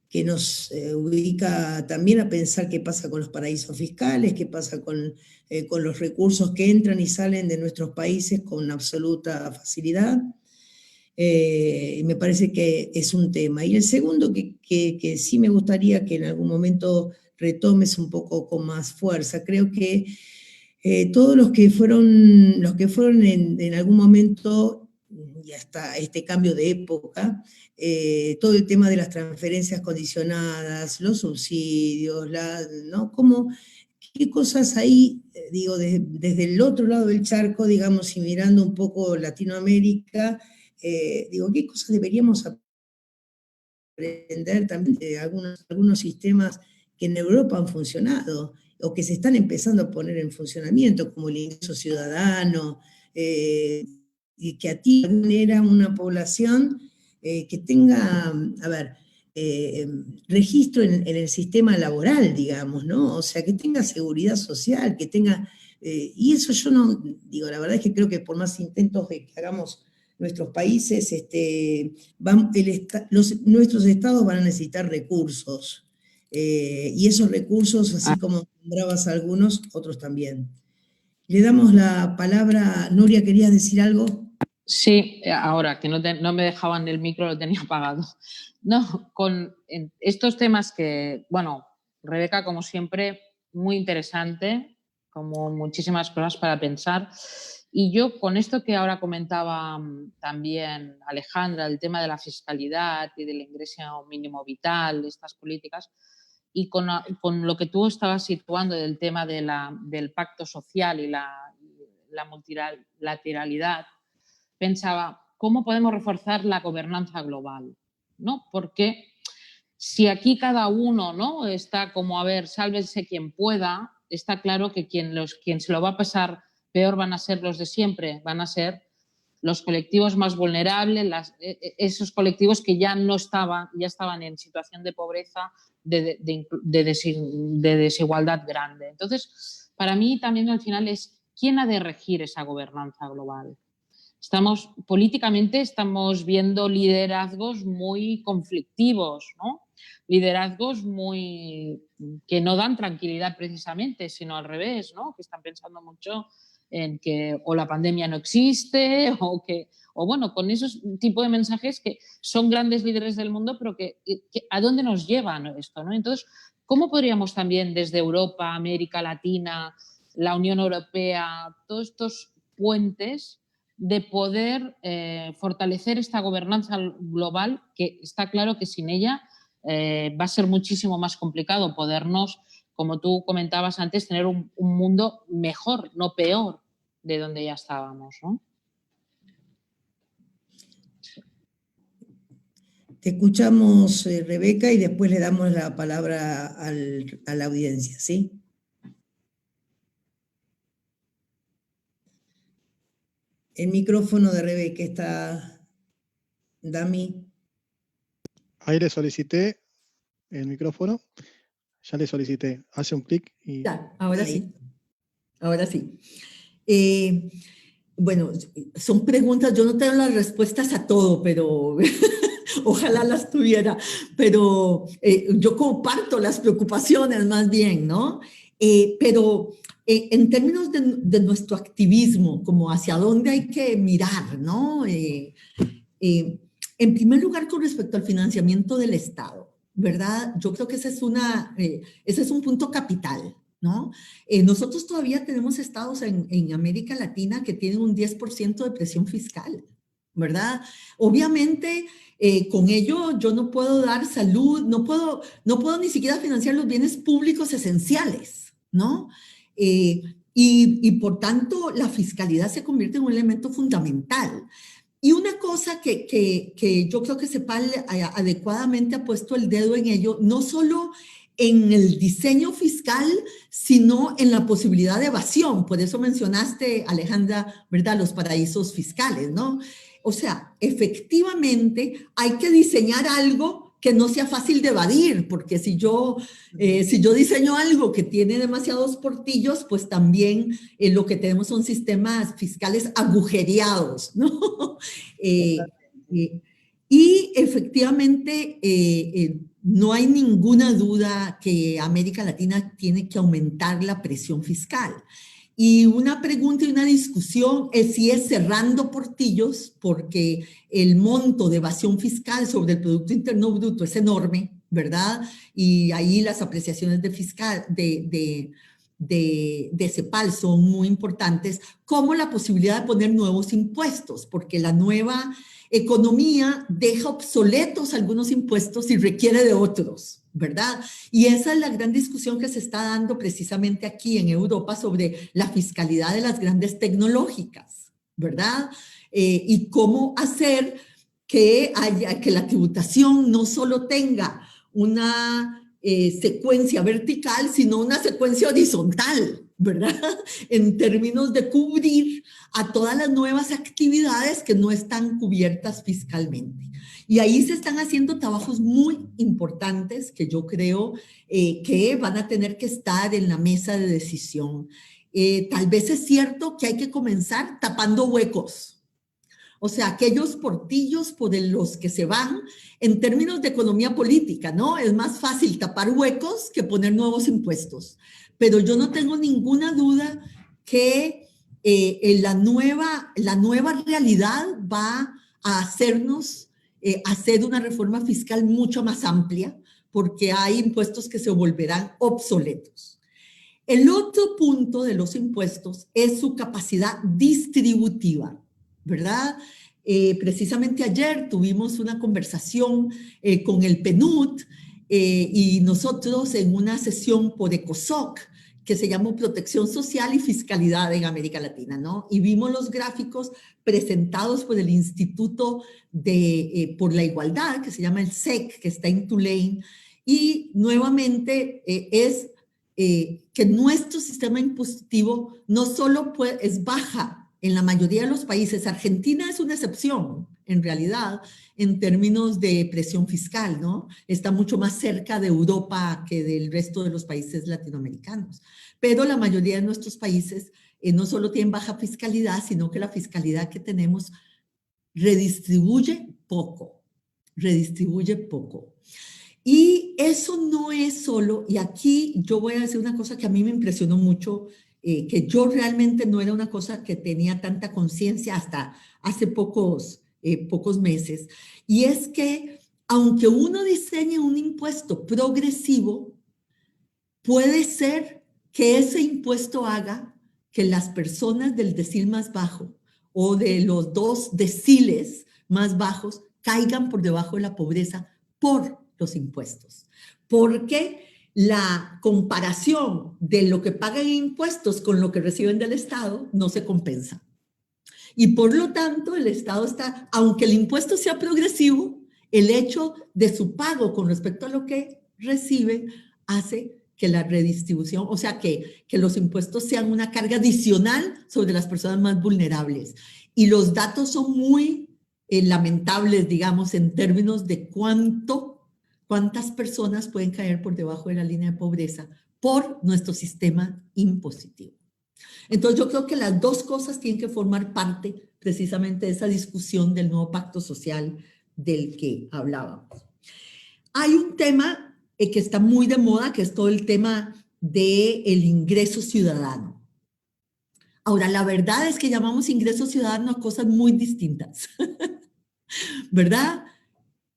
que nos ubica también a pensar qué pasa con los paraísos fiscales, qué pasa con los recursos que entran y salen de nuestros países con absoluta facilidad. Me parece que es un tema. Y el segundo que sí me gustaría que en algún momento retomes un poco con más fuerza, creo que todos los que fueron en algún momento, y hasta este cambio de época, todo el tema de las transferencias condicionadas, los subsidios, ¿no? ¿Qué cosas ahí, digo, desde el otro lado del charco, digamos, y mirando un poco Latinoamérica, digo, qué cosas deberíamos aprender también de algunos sistemas que en Europa han funcionado o que se están empezando a poner en funcionamiento, como el ingreso ciudadano, y que a ti era una población que tenga, a ver, registro en el sistema laboral, digamos, ¿no? O sea, que tenga seguridad social, que tenga... y eso yo no, digo, la verdad es que creo que por más intentos que hagamos nuestros países, nuestros estados van a necesitar recursos. Y esos recursos, así como nombrabas algunos, otros también. Le damos la palabra. Nuria, ¿querías decir algo? Sí, ahora que no me dejaban el micro, lo tenía apagado. No, con estos temas que, bueno, Rebeca, como siempre, muy interesante, como muchísimas cosas para pensar. Y yo con esto que ahora comentaba también Alejandra, el tema de la fiscalidad y del ingreso mínimo vital, estas políticas, y con lo que tú estabas situando del tema del pacto social y la multilateralidad, pensaba, ¿cómo podemos reforzar la gobernanza global? ¿No? Porque si aquí cada uno, ¿no?, está como, a ver, sálvese quien pueda, está claro que quien se lo va a pasar peor van a ser los de siempre, van a ser los colectivos más vulnerables, esos colectivos que ya estaban en situación de pobreza, de desigualdad grande. Entonces, para mí también al final es quién ha de regir esa gobernanza global. Políticamente estamos viendo liderazgos muy conflictivos, ¿no? Liderazgos que no dan tranquilidad precisamente, sino al revés, ¿no? Que están pensando mucho en que o la pandemia no existe o bueno, con esos tipos de mensajes que son grandes líderes del mundo, pero que ¿a dónde nos llevan esto, ¿no? Entonces, ¿cómo podríamos también desde Europa, América Latina, la Unión Europea, todos estos puentes de poder fortalecer esta gobernanza global, que está claro que sin ella va a ser muchísimo más complicado podernos, como tú comentabas antes, tener un mundo mejor, no peor, de donde ya estábamos, ¿no? Te escuchamos, Rebeca, y después le damos la palabra a la audiencia, ¿sí? El micrófono de Rebeca está, Dami. Ahí le solicité el micrófono. Ya le solicité. Hace un clic y... Ya, ahora Ahí. sí. Ahora sí. Bueno, son preguntas, yo no tengo las respuestas a todo, pero ojalá las tuviera, pero yo comparto las preocupaciones más bien, ¿no? Pero en términos de nuestro activismo, como hacia dónde hay que mirar, ¿no? En primer lugar, con respecto al financiamiento del Estado, ¿verdad? Yo creo que ese es un punto capital, ¿no? Nosotros todavía tenemos estados en América Latina que tienen un 10% de presión fiscal, ¿verdad? Obviamente, con ello yo no puedo dar salud, no puedo ni siquiera financiar los bienes públicos esenciales, ¿no? Y por tanto, la fiscalidad se convierte en un elemento fundamental. Y una cosa que yo creo que CEPAL adecuadamente ha puesto el dedo en ello, no solo en el diseño fiscal, sino en la posibilidad de evasión. Por eso mencionaste, Alejandra, ¿verdad?, los paraísos fiscales, ¿no? O sea, efectivamente hay que diseñar algo que no sea fácil de evadir, porque si yo diseño algo que tiene demasiados portillos, pues también lo que tenemos son sistemas fiscales agujereados, ¿no? Y efectivamente no hay ninguna duda que América Latina tiene que aumentar la presión fiscal. Y una pregunta y una discusión es si es cerrando portillos, porque el monto de evasión fiscal sobre el Producto Interno Bruto es enorme, ¿verdad? Y ahí las apreciaciones de CEPAL son muy importantes, como la posibilidad de poner nuevos impuestos, porque la nueva economía deja obsoletos algunos impuestos y requiere de otros, ¿verdad? Y esa es la gran discusión que se está dando precisamente aquí en Europa sobre la fiscalidad de las grandes tecnológicas, ¿verdad? Y cómo hacer que la tributación no solo tenga una secuencia vertical, sino una secuencia horizontal, ¿verdad? En términos de cubrir a todas las nuevas actividades que no están cubiertas fiscalmente. Y ahí se están haciendo trabajos muy importantes que yo creo que van a tener que estar en la mesa de decisión. Tal vez es cierto que hay que comenzar tapando huecos. O sea, aquellos portillos por los que se van en términos de economía política, ¿no? Es más fácil tapar huecos que poner nuevos impuestos. Pero yo no tengo ninguna duda que la nueva realidad va a hacernos hacer una reforma fiscal mucho más amplia, porque hay impuestos que se volverán obsoletos. El otro punto de los impuestos es su capacidad distributiva, ¿verdad? Precisamente ayer tuvimos una conversación con el PNUD y nosotros en una sesión por ECOSOC que se llamó Protección Social y Fiscalidad en América Latina, ¿no? Y vimos los gráficos presentados por el Instituto por la Igualdad, que se llama el SEC, que está en Tulane, y nuevamente es que nuestro sistema impositivo no solo es baja en la mayoría de los países. Argentina es una excepción, en realidad, en términos de presión fiscal, ¿no? Está mucho más cerca de Europa que del resto de los países latinoamericanos. Pero la mayoría de nuestros países no solo tienen baja fiscalidad, sino que la fiscalidad que tenemos redistribuye poco. Y eso no es solo, y aquí yo voy a decir una cosa que a mí me impresionó mucho, que yo realmente no era una cosa que tenía tanta conciencia hasta hace pocos meses, y es que aunque uno diseñe un impuesto progresivo, puede ser que ese impuesto haga que las personas del decil más bajo o de los 2 deciles más bajos caigan por debajo de la pobreza por los impuestos, porque la comparación de lo que pagan en impuestos con lo que reciben del Estado no se compensa. Y por lo tanto, el Estado está, aunque el impuesto sea progresivo, el hecho de su pago con respecto a lo que recibe hace que la redistribución, o sea, que los impuestos sean una carga adicional sobre las personas más vulnerables. y los datos son muy lamentables, digamos, en términos de cuántas personas pueden caer por debajo de la línea de pobreza por nuestro sistema impositivo. Entonces yo creo que las dos cosas tienen que formar parte precisamente de esa discusión del nuevo pacto social del que hablábamos. Hay un tema que está muy de moda, que es todo el tema del ingreso ciudadano. Ahora, la verdad es que llamamos ingreso ciudadano a cosas muy distintas, ¿verdad?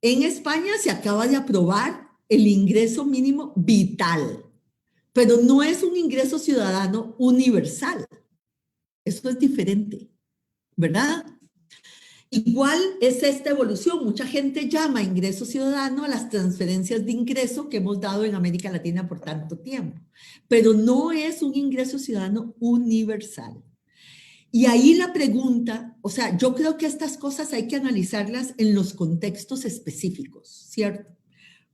En España se acaba de aprobar el ingreso mínimo vital, pero no es un ingreso ciudadano universal. Eso es diferente, ¿verdad? Igual es esta evolución. Mucha gente llama ingreso ciudadano a las transferencias de ingreso que hemos dado en América Latina por tanto tiempo, pero no es un ingreso ciudadano universal. Y ahí la pregunta, o sea, yo creo que estas cosas hay que analizarlas en los contextos específicos, ¿cierto?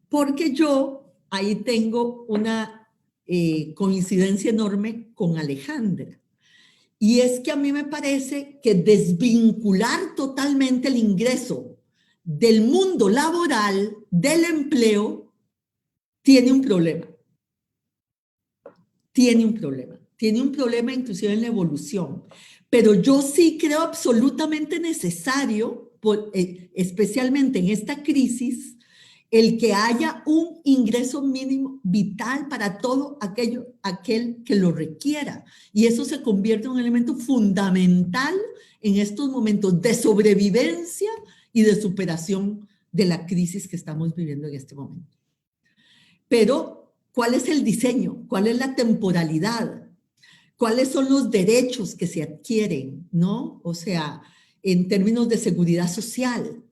Porque yo ahí tengo una coincidencia enorme con Alejandra. Y es que a mí me parece que desvincular totalmente el ingreso del mundo laboral, del empleo, tiene un problema. Tiene un problema. Tiene un problema inclusive en la evolución. Pero yo sí creo absolutamente necesario, especialmente en esta crisis, el que haya un ingreso mínimo vital para todo aquel que lo requiera. Y eso se convierte en un elemento fundamental en estos momentos de sobrevivencia y de superación de la crisis que estamos viviendo en este momento. Pero, ¿cuál es el diseño? ¿Cuál es la temporalidad? ¿Cuáles son los derechos que se adquieren? ¿No? O sea, en términos de seguridad social.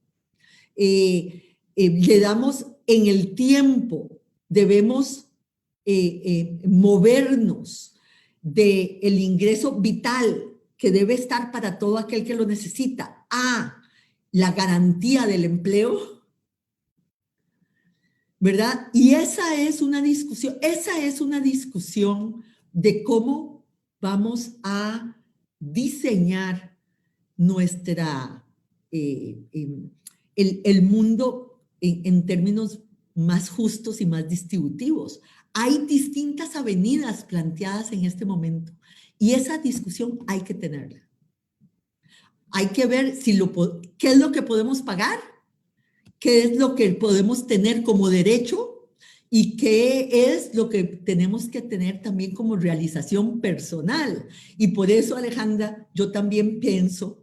Le damos en el tiempo, debemos movernos del ingreso vital que debe estar para todo aquel que lo necesita a la garantía del empleo, ¿verdad? Y esa es una discusión de cómo vamos a diseñar nuestra, el mundo en términos más justos y más distributivos. Hay distintas avenidas planteadas en este momento y esa discusión hay que tenerla. Hay que ver qué es lo que podemos pagar, qué es lo que podemos tener como derecho y qué es lo que tenemos que tener también como realización personal. Y por eso, Alejandra, yo también pienso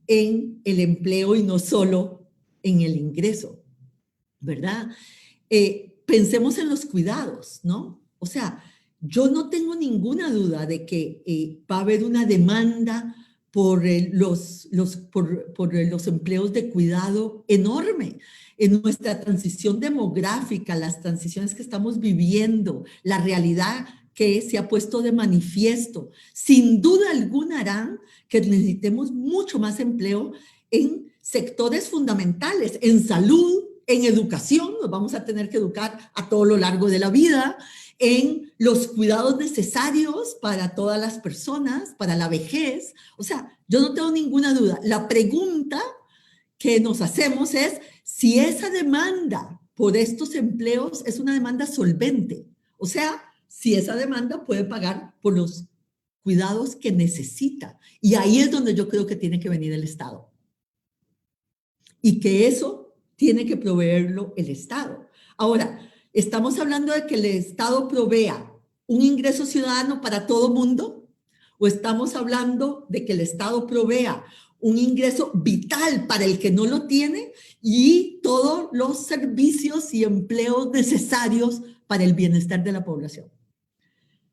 en el empleo y no solo en el ingreso, ¿verdad? Pensemos en los cuidados, ¿no? O sea, yo no tengo ninguna duda de que va a haber una demanda por los empleos de cuidado enorme. En nuestra transición demográfica, las transiciones que estamos viviendo, la realidad que se ha puesto de manifiesto, sin duda alguna harán que necesitemos mucho más empleo en sectores fundamentales, en salud, en educación, nos vamos a tener que educar a todo lo largo de la vida, en los cuidados necesarios para todas las personas, para la vejez. O sea, yo no tengo ninguna duda. La pregunta que nos hacemos es si esa demanda por estos empleos es una demanda solvente. O sea, si esa demanda puede pagar por los cuidados que necesita. Y ahí es donde yo creo que tiene que venir el Estado. Y que eso tiene que proveerlo el Estado. Ahora, ¿estamos hablando de que el Estado provea un ingreso ciudadano para todo mundo? ¿O estamos hablando de que el Estado provea un ingreso vital para el que no lo tiene y todos los servicios y empleos necesarios para el bienestar de la población?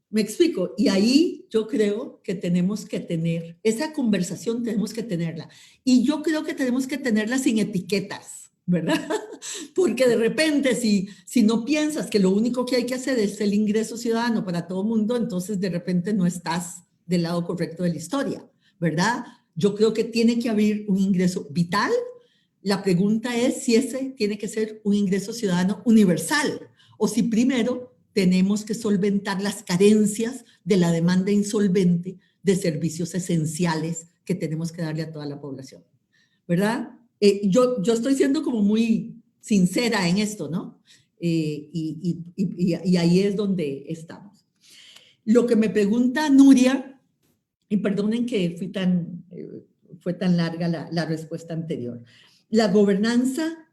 ¿Me explico? Y ahí yo creo que tenemos que tener esa conversación, tenemos que tenerla. Y yo creo que tenemos que tenerla sin etiquetas, ¿verdad? Porque de repente si no piensas que lo único que hay que hacer es el ingreso ciudadano para todo mundo, entonces de repente no estás del lado correcto de la historia, ¿verdad? Yo creo que tiene que haber un ingreso vital. La pregunta es si ese tiene que ser un ingreso ciudadano universal o si primero tenemos que solventar las carencias de la demanda insolvente de servicios esenciales que tenemos que darle a toda la población, ¿verdad? Yo estoy siendo como muy sincera en esto, ¿no? Y ahí es donde estamos. Lo que me pregunta Nuria, y perdonen que fue tan larga la respuesta anterior. La gobernanza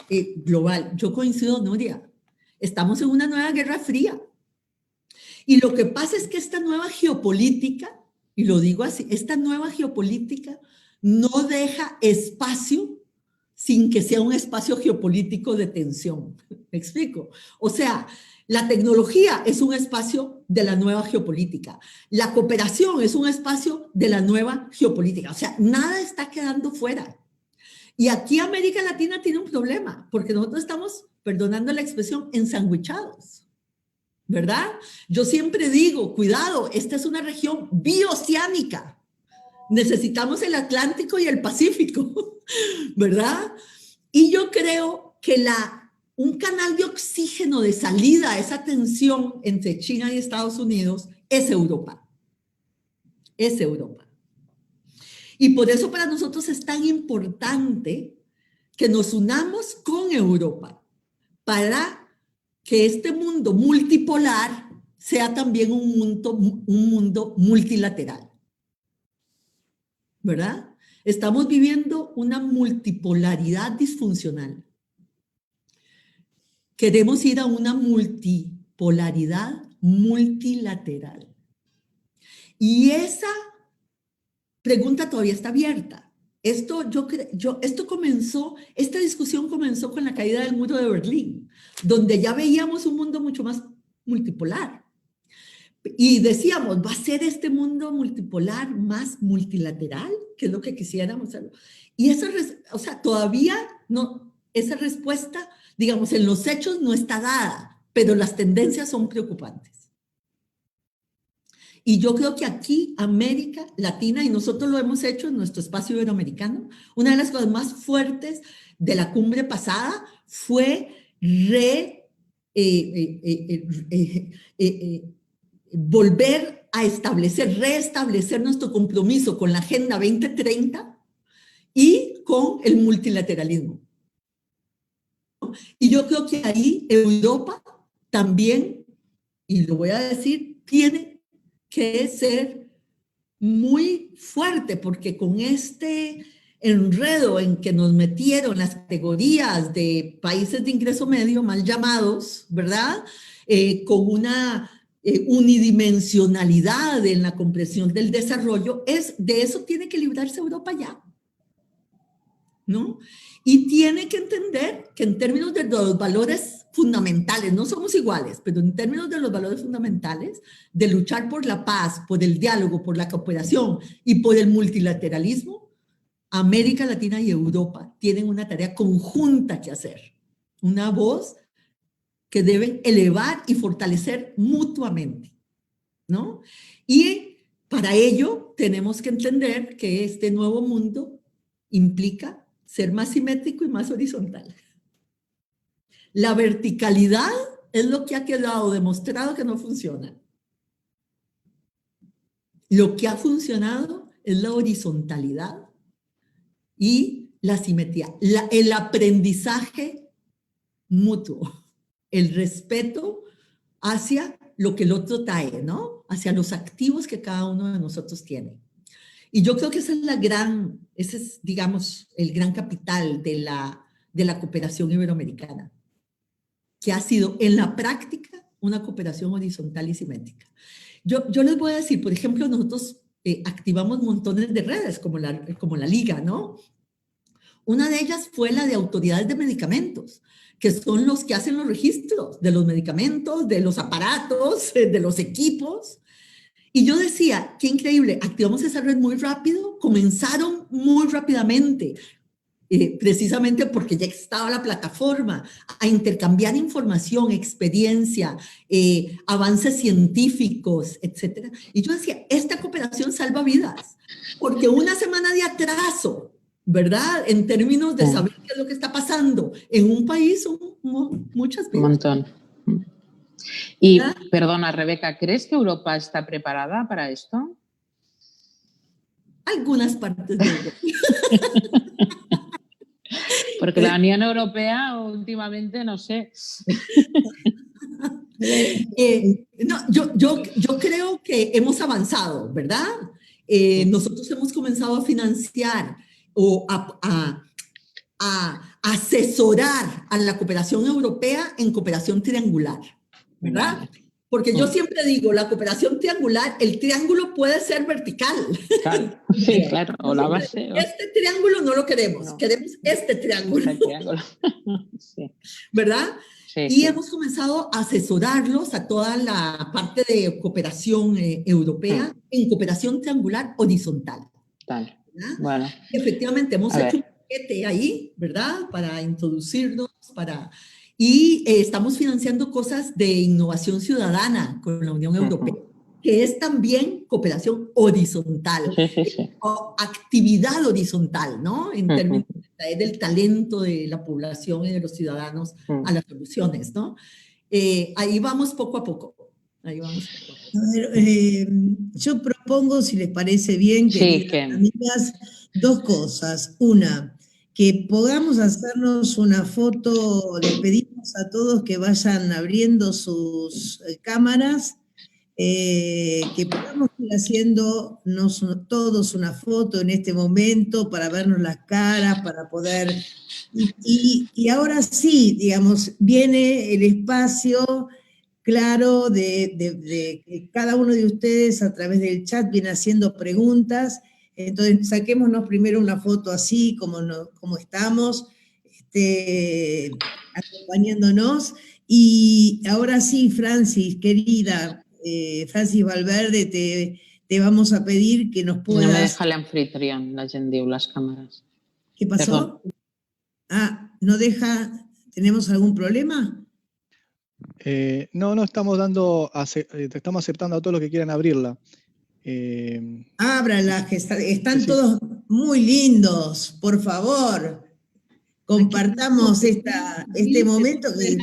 global, yo coincido, Nuria, estamos en una nueva guerra fría. Y lo que pasa es que esta nueva geopolítica, y lo digo así, esta nueva geopolítica no deja espacio sin que sea un espacio geopolítico de tensión. ¿Me explico? O sea, la tecnología es un espacio de la nueva geopolítica. La cooperación es un espacio de la nueva geopolítica. O sea, nada está quedando fuera. Y aquí América Latina tiene un problema, porque nosotros estamos, perdonando la expresión, ensanguichados, ¿verdad? Yo siempre digo, cuidado, esta es una región bioceánica. Necesitamos el Atlántico y el Pacífico, ¿verdad? Y yo creo que un canal de oxígeno de salida a esa tensión entre China y Estados Unidos es Europa. Es Europa. Y por eso para nosotros es tan importante que nos unamos con Europa para que este mundo multipolar sea también un mundo multilateral. ¿Verdad? Estamos viviendo una multipolaridad disfuncional. Queremos ir a una multipolaridad multilateral. Y esa pregunta todavía está abierta. Esta discusión comenzó con la caída del muro de Berlín, donde ya veíamos un mundo mucho más multipolar. Y decíamos, ¿va a ser este mundo multipolar más multilateral? Que es lo que quisiéramos hacer. Y todavía no, esa respuesta, digamos, en los hechos no está dada, pero las tendencias son preocupantes. Y yo creo que aquí, América Latina, y nosotros lo hemos hecho en nuestro espacio iberoamericano, una de las cosas más fuertes de la cumbre pasada fue volver a reestablecer nuestro compromiso con la Agenda 2030 y con el multilateralismo. Y yo creo que ahí Europa también, y lo voy a decir, tiene que ser muy fuerte, porque con este enredo en que nos metieron las categorías de países de ingreso medio, mal llamados, ¿verdad? Con una unidimensionalidad en la comprensión del desarrollo, de eso tiene que librarse Europa ya, ¿no? Y tiene que entender que en términos de los valores fundamentales, no somos iguales, pero en términos de los valores fundamentales, de luchar por la paz, por el diálogo, por la cooperación y por el multilateralismo, América Latina y Europa tienen una tarea conjunta que hacer, una voz que deben elevar y fortalecer mutuamente, ¿no? Y para ello tenemos que entender que este nuevo mundo implica ser más simétrico y más horizontal. La verticalidad es lo que ha quedado demostrado que no funciona. Lo que ha funcionado es la horizontalidad y la simetría, el aprendizaje mutuo, el respeto hacia lo que el otro trae, ¿no? Hacia los activos que cada uno de nosotros tiene. Y yo creo que ese es, digamos, el gran capital de la cooperación iberoamericana, que ha sido en la práctica una cooperación horizontal y simétrica. Yo les voy a decir, por ejemplo, nosotros activamos montones de redes como la Liga, ¿no? Una de ellas fue la de autoridades de medicamentos, que son los que hacen los registros de los medicamentos, de los aparatos, de los equipos. Y yo decía, qué increíble, activamos esa red muy rápido, comenzaron muy rápidamente, precisamente porque ya estaba la plataforma, a intercambiar información, experiencia, avances científicos, etc. Y yo decía, esta cooperación salva vidas, porque una semana de atraso, ¿verdad? En términos de saber qué es lo que está pasando en un país son muchas vidas. Un montón. Y, perdona, Rebeca, ¿crees que Europa está preparada para esto? algunas partes de Europa. Porque la Unión Europea últimamente, no sé. No, yo creo que hemos avanzado, ¿verdad? Nosotros hemos comenzado a financiar o a asesorar a la cooperación europea en cooperación triangular, ¿verdad? Vale. Porque yo siempre digo, la cooperación triangular, el triángulo puede ser vertical. Claro, sí, claro, o la base. O... Este triángulo no lo queremos, No. queremos este triángulo. Este triángulo. Sí. ¿Verdad? Sí, y sí. hemos comenzado a asesorarlos a toda la parte de cooperación europea en cooperación triangular horizontal. Tal. ¿Verdad? Bueno. Efectivamente, hemos hecho un paquete ahí, ¿verdad? Para introducirnos, y estamos financiando cosas de innovación ciudadana con la Unión Europea, que es también cooperación horizontal, o actividad horizontal, ¿no? En términos del talento de la población y de los ciudadanos a las soluciones, ¿no? Ahí vamos poco a poco. Ahí vamos poco a poco. A ver, yo propongo, si les parece bien, queridas amigas, dos cosas. Una, que podamos hacernos una foto, les pedimos a todos que vayan abriendo sus cámaras, que podamos ir haciéndonos todos una foto en este momento para vernos las caras, para poder... Y ahora sí, digamos, viene el espacio claro de que cada uno de ustedes a través del chat viene haciendo preguntas. Entonces, saquémonos primero una foto así, como estamos, acompañándonos. Y ahora sí, Francis, querida, Francis Valverde, te vamos a pedir que nos puedas... No me deja el anfitrión, la gent diu, las cámaras. ¿Qué pasó? Perdón. ¿No deja? ¿Tenemos algún problema? No estamos estamos aceptando a todos los que quieran abrirla. Ábrala, que están todos muy lindos, por favor. Compartamos este momento que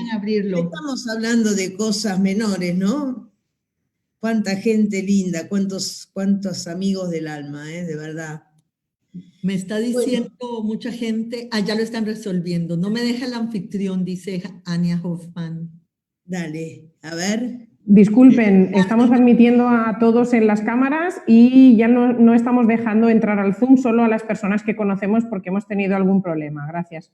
estamos hablando de cosas menores, ¿no? Cuánta gente linda, cuántos amigos del alma, de verdad. Me está diciendo mucha gente, ya lo están resolviendo. No me deja el anfitrión, dice Ania Hoffman. Dale, a ver. Disculpen, estamos admitiendo a todos en las cámaras y ya no estamos dejando entrar al Zoom solo a las personas que conocemos porque hemos tenido algún problema. Gracias.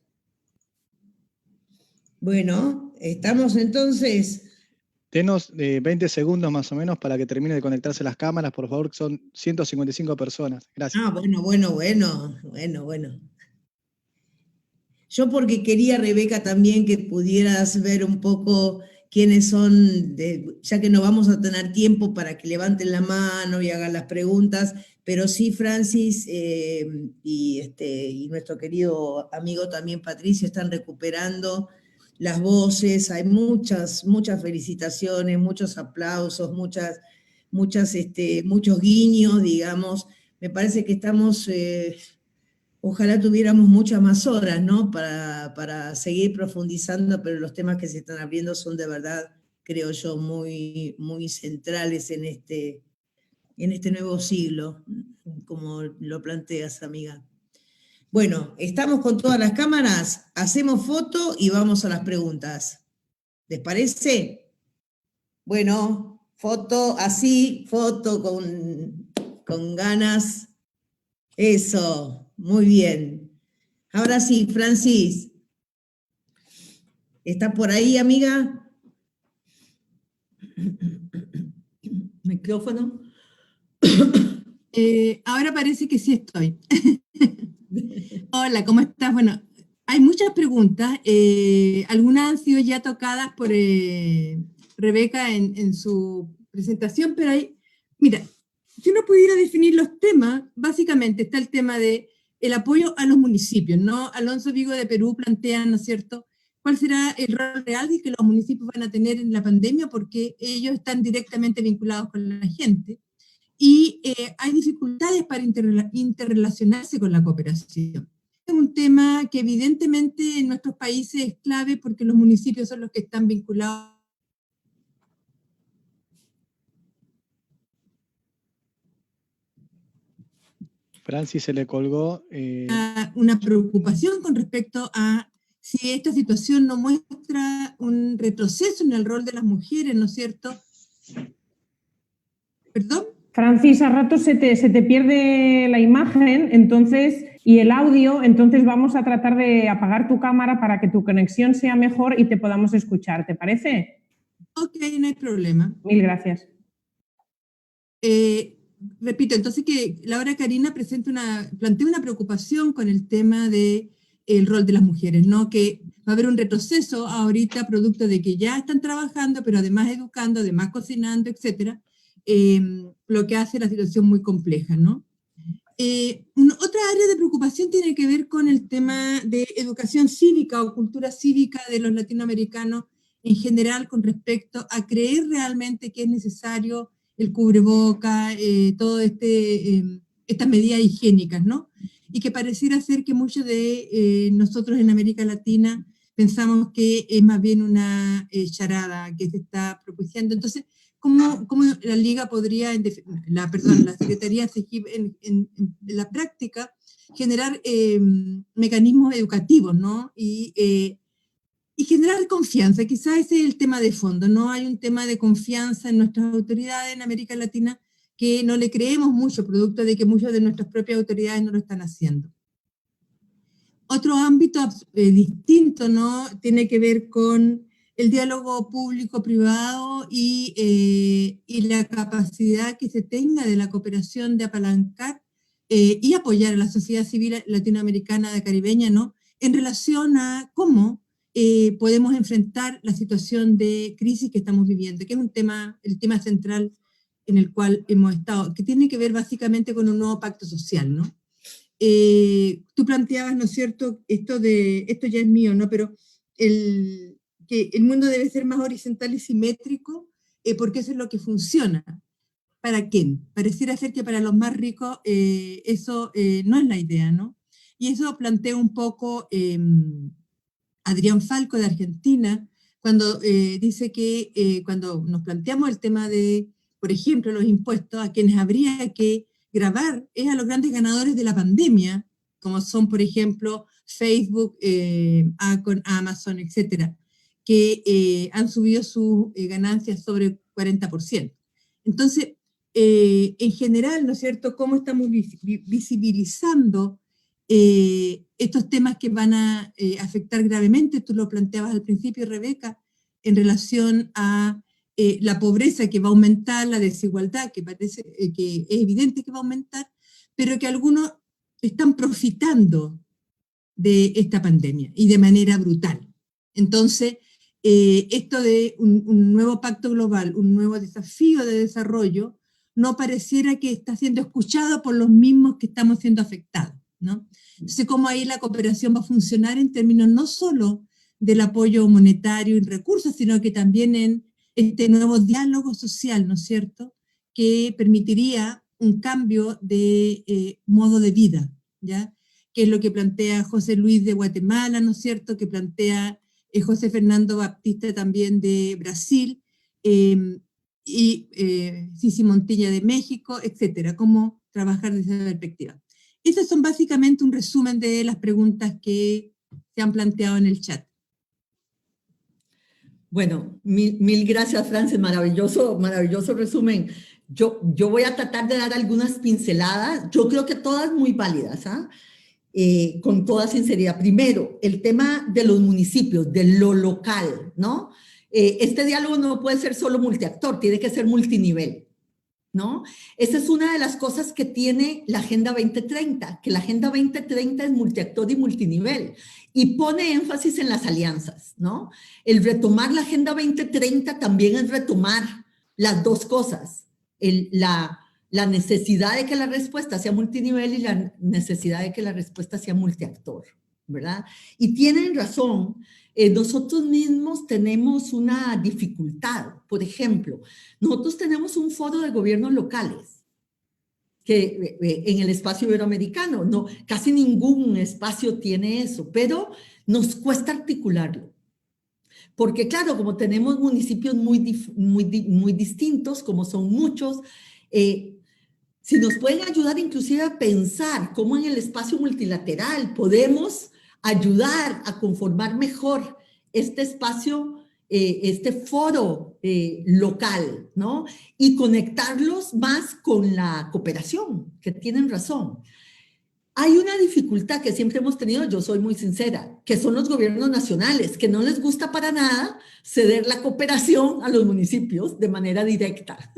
Bueno, estamos entonces... Denos 20 segundos más o menos para que termine de conectarse las cámaras, por favor, que son 155 personas. Gracias. Bueno. Yo porque quería, Rebeca, también que pudieras ver un poco quiénes son, ya que no vamos a tener tiempo para que levanten la mano y hagan las preguntas, pero sí Francis y nuestro querido amigo también Patricio están recuperando las voces, hay muchas felicitaciones, muchos aplausos, muchos guiños, digamos. Me parece que estamos... Ojalá tuviéramos muchas más horas, ¿no? Para seguir profundizando, pero los temas que se están abriendo son de verdad, creo yo, muy, muy centrales en este nuevo siglo, como lo planteas, amiga. Bueno, estamos con todas las cámaras, hacemos foto y vamos a las preguntas. ¿Les parece? Bueno, foto así, foto con ganas. Eso. Muy bien. Ahora sí, Francis. ¿Está por ahí, amiga? Micrófono. Ahora parece que sí estoy. Hola, ¿cómo estás? Bueno, hay muchas preguntas. Algunas han sido ya tocadas por Rebeca en su presentación, pero mira, si uno pudiera definir los temas, básicamente está el tema de el apoyo a los municipios, ¿no? Alonso Vigo de Perú plantea, ¿no es cierto?, cuál será el rol real que los municipios van a tener en la pandemia, porque ellos están directamente vinculados con la gente, y hay dificultades para interrelacionarse con la cooperación. Es un tema que evidentemente en nuestros países es clave porque los municipios son los que están vinculados. Francis se le colgó. Una preocupación con respecto a si esta situación no muestra un retroceso en el rol de las mujeres, ¿no es cierto? ¿Perdón? Francis, a ratos se te pierde la imagen y el audio, entonces vamos a tratar de apagar tu cámara para que tu conexión sea mejor y te podamos escuchar, ¿te parece? Ok, no hay problema. Mil gracias. Repito, entonces que Laura Karina plantea una preocupación con el tema del rol de las mujeres, ¿no? Que va a haber un retroceso ahorita producto de que ya están trabajando, pero además educando, además cocinando, etcétera, lo que hace la situación muy compleja, ¿no? Otra área de preocupación tiene que ver con el tema de educación cívica o cultura cívica de los latinoamericanos en general con respecto a creer realmente que es necesario el cubreboca, todo estas medidas higiénicas, ¿no? Y que pareciera ser que muchos de nosotros en América Latina pensamos que es más bien una charada que se está propiciando. Entonces, ¿cómo la Liga podría, la Secretaría en la práctica, generar mecanismos educativos, ¿no? Y generar confianza? Quizás ese es el tema de fondo, ¿no? Hay un tema de confianza en nuestras autoridades en América Latina que no le creemos mucho, producto de que muchas de nuestras propias autoridades no lo están haciendo. Otro ámbito distinto, ¿no? Tiene que ver con el diálogo público-privado y la capacidad que se tenga de la cooperación de apalancar y apoyar a la sociedad civil latinoamericana caribeña, ¿no? En relación a cómo podemos enfrentar la situación de crisis que estamos viviendo, que es el tema central en el cual hemos estado, que tiene que ver básicamente con un nuevo pacto social, ¿no? Tú planteabas, ¿no es cierto?, esto ya es mío, ¿no?, pero que el mundo debe ser más horizontal y simétrico porque eso es lo que funciona. ¿Para quién? Pareciera ser que para los más ricos eso no es la idea, ¿no? Y eso plantea un poco Adrián Falco de Argentina, cuando dice que cuando nos planteamos el tema de, por ejemplo, los impuestos, a quienes habría que grabar es a los grandes ganadores de la pandemia, como son, por ejemplo, Facebook, con Amazon, etcétera, que han subido sus ganancias sobre 40%. Entonces, en general, ¿no es cierto?, cómo estamos visibilizando estos temas que van a afectar gravemente, tú lo planteabas al principio, Rebeca, en relación a la pobreza que va a aumentar, la desigualdad que parece que es evidente que va a aumentar, pero que algunos están profitando de esta pandemia y de manera brutal. Entonces, esto de un nuevo pacto global, un nuevo desafío de desarrollo, no pareciera que está siendo escuchado por los mismos que estamos siendo afectados, ¿no? Entonces, cómo ahí la cooperación va a funcionar en términos no solo del apoyo monetario y recursos, sino que también en este nuevo diálogo social, ¿no es cierto?, que permitiría un cambio de modo de vida, ¿ya?, que es lo que plantea José Luis de Guatemala, ¿no es cierto?, que plantea José Fernando Baptista también de Brasil, y Sisi Montilla de México, etcétera, cómo trabajar desde esa perspectiva. Esas son básicamente un resumen de las preguntas que se han planteado en el chat. Bueno, mil gracias, Francis, maravilloso resumen. Yo voy a tratar de dar algunas pinceladas, yo creo que todas muy válidas, con toda sinceridad. Primero, el tema de los municipios, de lo local, ¿no? Este diálogo no puede ser solo multiactor, tiene que ser multinivel, ¿no? Esa es una de las cosas que tiene la Agenda 2030, que la Agenda 2030 es multiactor y multinivel y pone énfasis en las alianzas, ¿no? El retomar la Agenda 2030 también es retomar las dos cosas, la necesidad de que la respuesta sea multinivel y la necesidad de que la respuesta sea multiactor, ¿verdad? Y tienen razón, nosotros mismos tenemos una dificultad. Por ejemplo, nosotros tenemos un foro de gobiernos locales que en el espacio iberoamericano, no, casi ningún espacio tiene eso, pero nos cuesta articularlo. Porque claro, como tenemos municipios muy distintos, como son muchos, si nos pueden ayudar inclusive a pensar cómo en el espacio multilateral podemos ayudar a conformar mejor este espacio, este foro local, ¿no? Y conectarlos más con la cooperación, que tienen razón. Hay una dificultad que siempre hemos tenido, yo soy muy sincera, que son los gobiernos nacionales, que no les gusta para nada ceder la cooperación a los municipios de manera directa.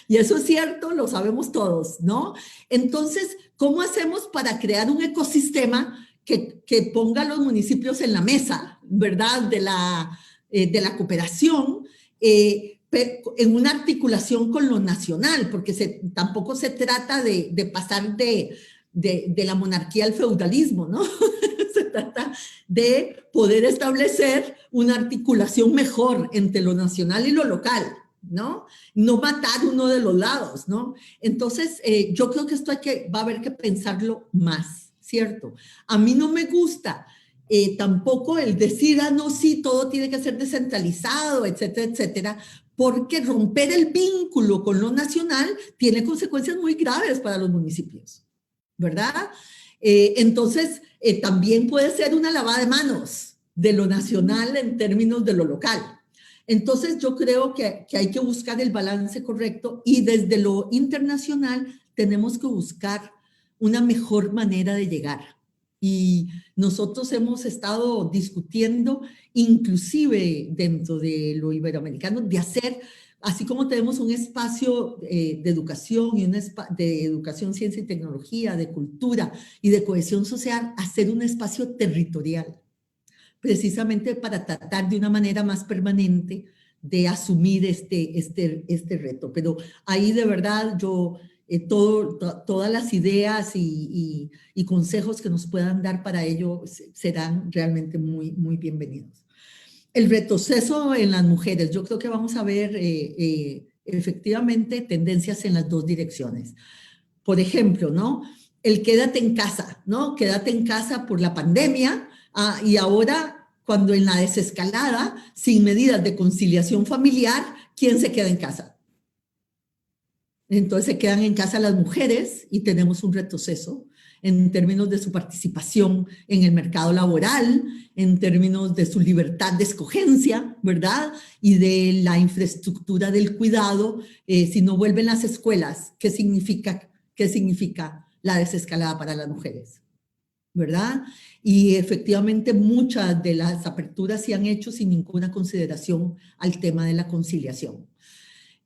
Y eso es cierto, lo sabemos todos, ¿no? Entonces, ¿cómo hacemos para crear un ecosistema que ponga a los municipios en la mesa, ¿verdad? De la cooperación, en una articulación con lo nacional, porque tampoco se trata de pasar de la monarquía al feudalismo, ¿no? Se trata de poder establecer una articulación mejor entre lo nacional y lo local, ¿no? No matar uno de los lados, ¿no? Entonces, yo creo que esto va a haber que pensarlo más, ¿cierto? A mí no me gusta tampoco el decir, no, sí, todo tiene que ser descentralizado, etcétera, etcétera, porque romper el vínculo con lo nacional tiene consecuencias muy graves para los municipios, ¿verdad? Entonces, también puede ser una lavada de manos de lo nacional en términos de lo local. Entonces, yo creo que hay que buscar el balance correcto y desde lo internacional tenemos que buscar una mejor manera de llegar. Y nosotros hemos estado discutiendo, inclusive dentro de lo iberoamericano, de hacer, así como tenemos un espacio de educación, y de educación, ciencia y tecnología, de cultura y de cohesión social, hacer un espacio territorial, precisamente para tratar de una manera más permanente de asumir este reto. Pero ahí de verdad yo, todas las ideas y consejos que nos puedan dar para ello serán realmente muy, muy bienvenidos. El retroceso en las mujeres, yo creo que vamos a ver efectivamente tendencias en las dos direcciones. Por ejemplo, ¿no? El quédate en casa, ¿no? Quédate en casa por la pandemia, y ahora, cuando en la desescalada, sin medidas de conciliación familiar, ¿quién se queda en casa? Entonces se quedan en casa las mujeres y tenemos un retroceso en términos de su participación en el mercado laboral, en términos de su libertad de escogencia, ¿verdad? Y de la infraestructura del cuidado. Si no vuelven las escuelas, ¿qué significa la desescalada para las mujeres? ¿Verdad? Y efectivamente muchas de las aperturas se han hecho sin ninguna consideración al tema de la conciliación.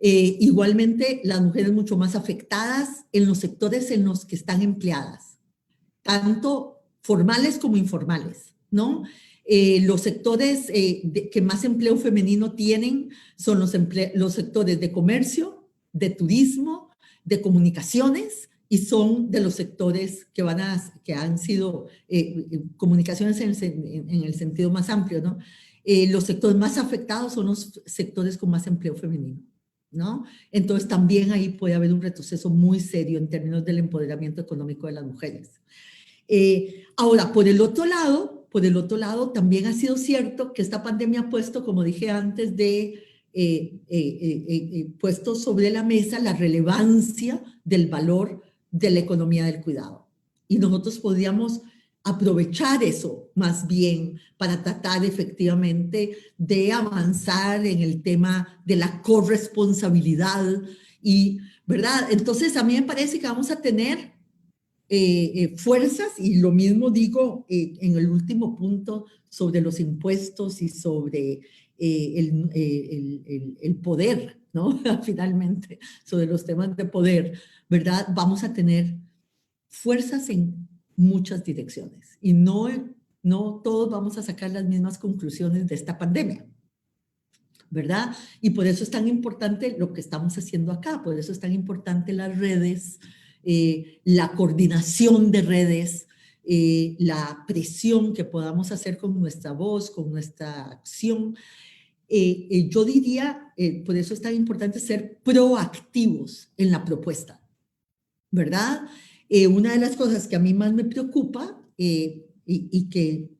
Igualmente, las mujeres mucho más afectadas en los sectores en los que están empleadas, tanto formales como informales, ¿no? Los sectores que más empleo femenino tienen son los sectores de comercio, de turismo, de comunicaciones, y son de los sectores que han sido comunicaciones en el sentido más amplio, ¿no? Los sectores más afectados son los sectores con más empleo femenino, ¿no? Entonces también ahí puede haber un retroceso muy serio en términos del empoderamiento económico de las mujeres. Ahora, por el otro lado, también ha sido cierto que esta pandemia ha puesto, como dije antes, puesto sobre la mesa la relevancia del valor de la economía del cuidado. Y nosotros podríamos aprovechar eso más bien para tratar efectivamente de avanzar en el tema de la corresponsabilidad y, ¿verdad? Entonces a mí me parece que vamos a tener fuerzas, y lo mismo digo en el último punto sobre los impuestos y sobre el poder, ¿no? Finalmente, sobre los temas de poder, ¿verdad? Vamos a tener fuerzas en muchas direcciones y no todos vamos a sacar las mismas conclusiones de esta pandemia, ¿verdad? Y por eso es tan importante lo que estamos haciendo acá, por eso es tan importante las redes, la coordinación de redes, la presión que podamos hacer con nuestra voz, con nuestra acción. Yo diría, por eso es tan importante ser proactivos en la propuesta, ¿verdad? Una de las cosas que a mí más me preocupa y que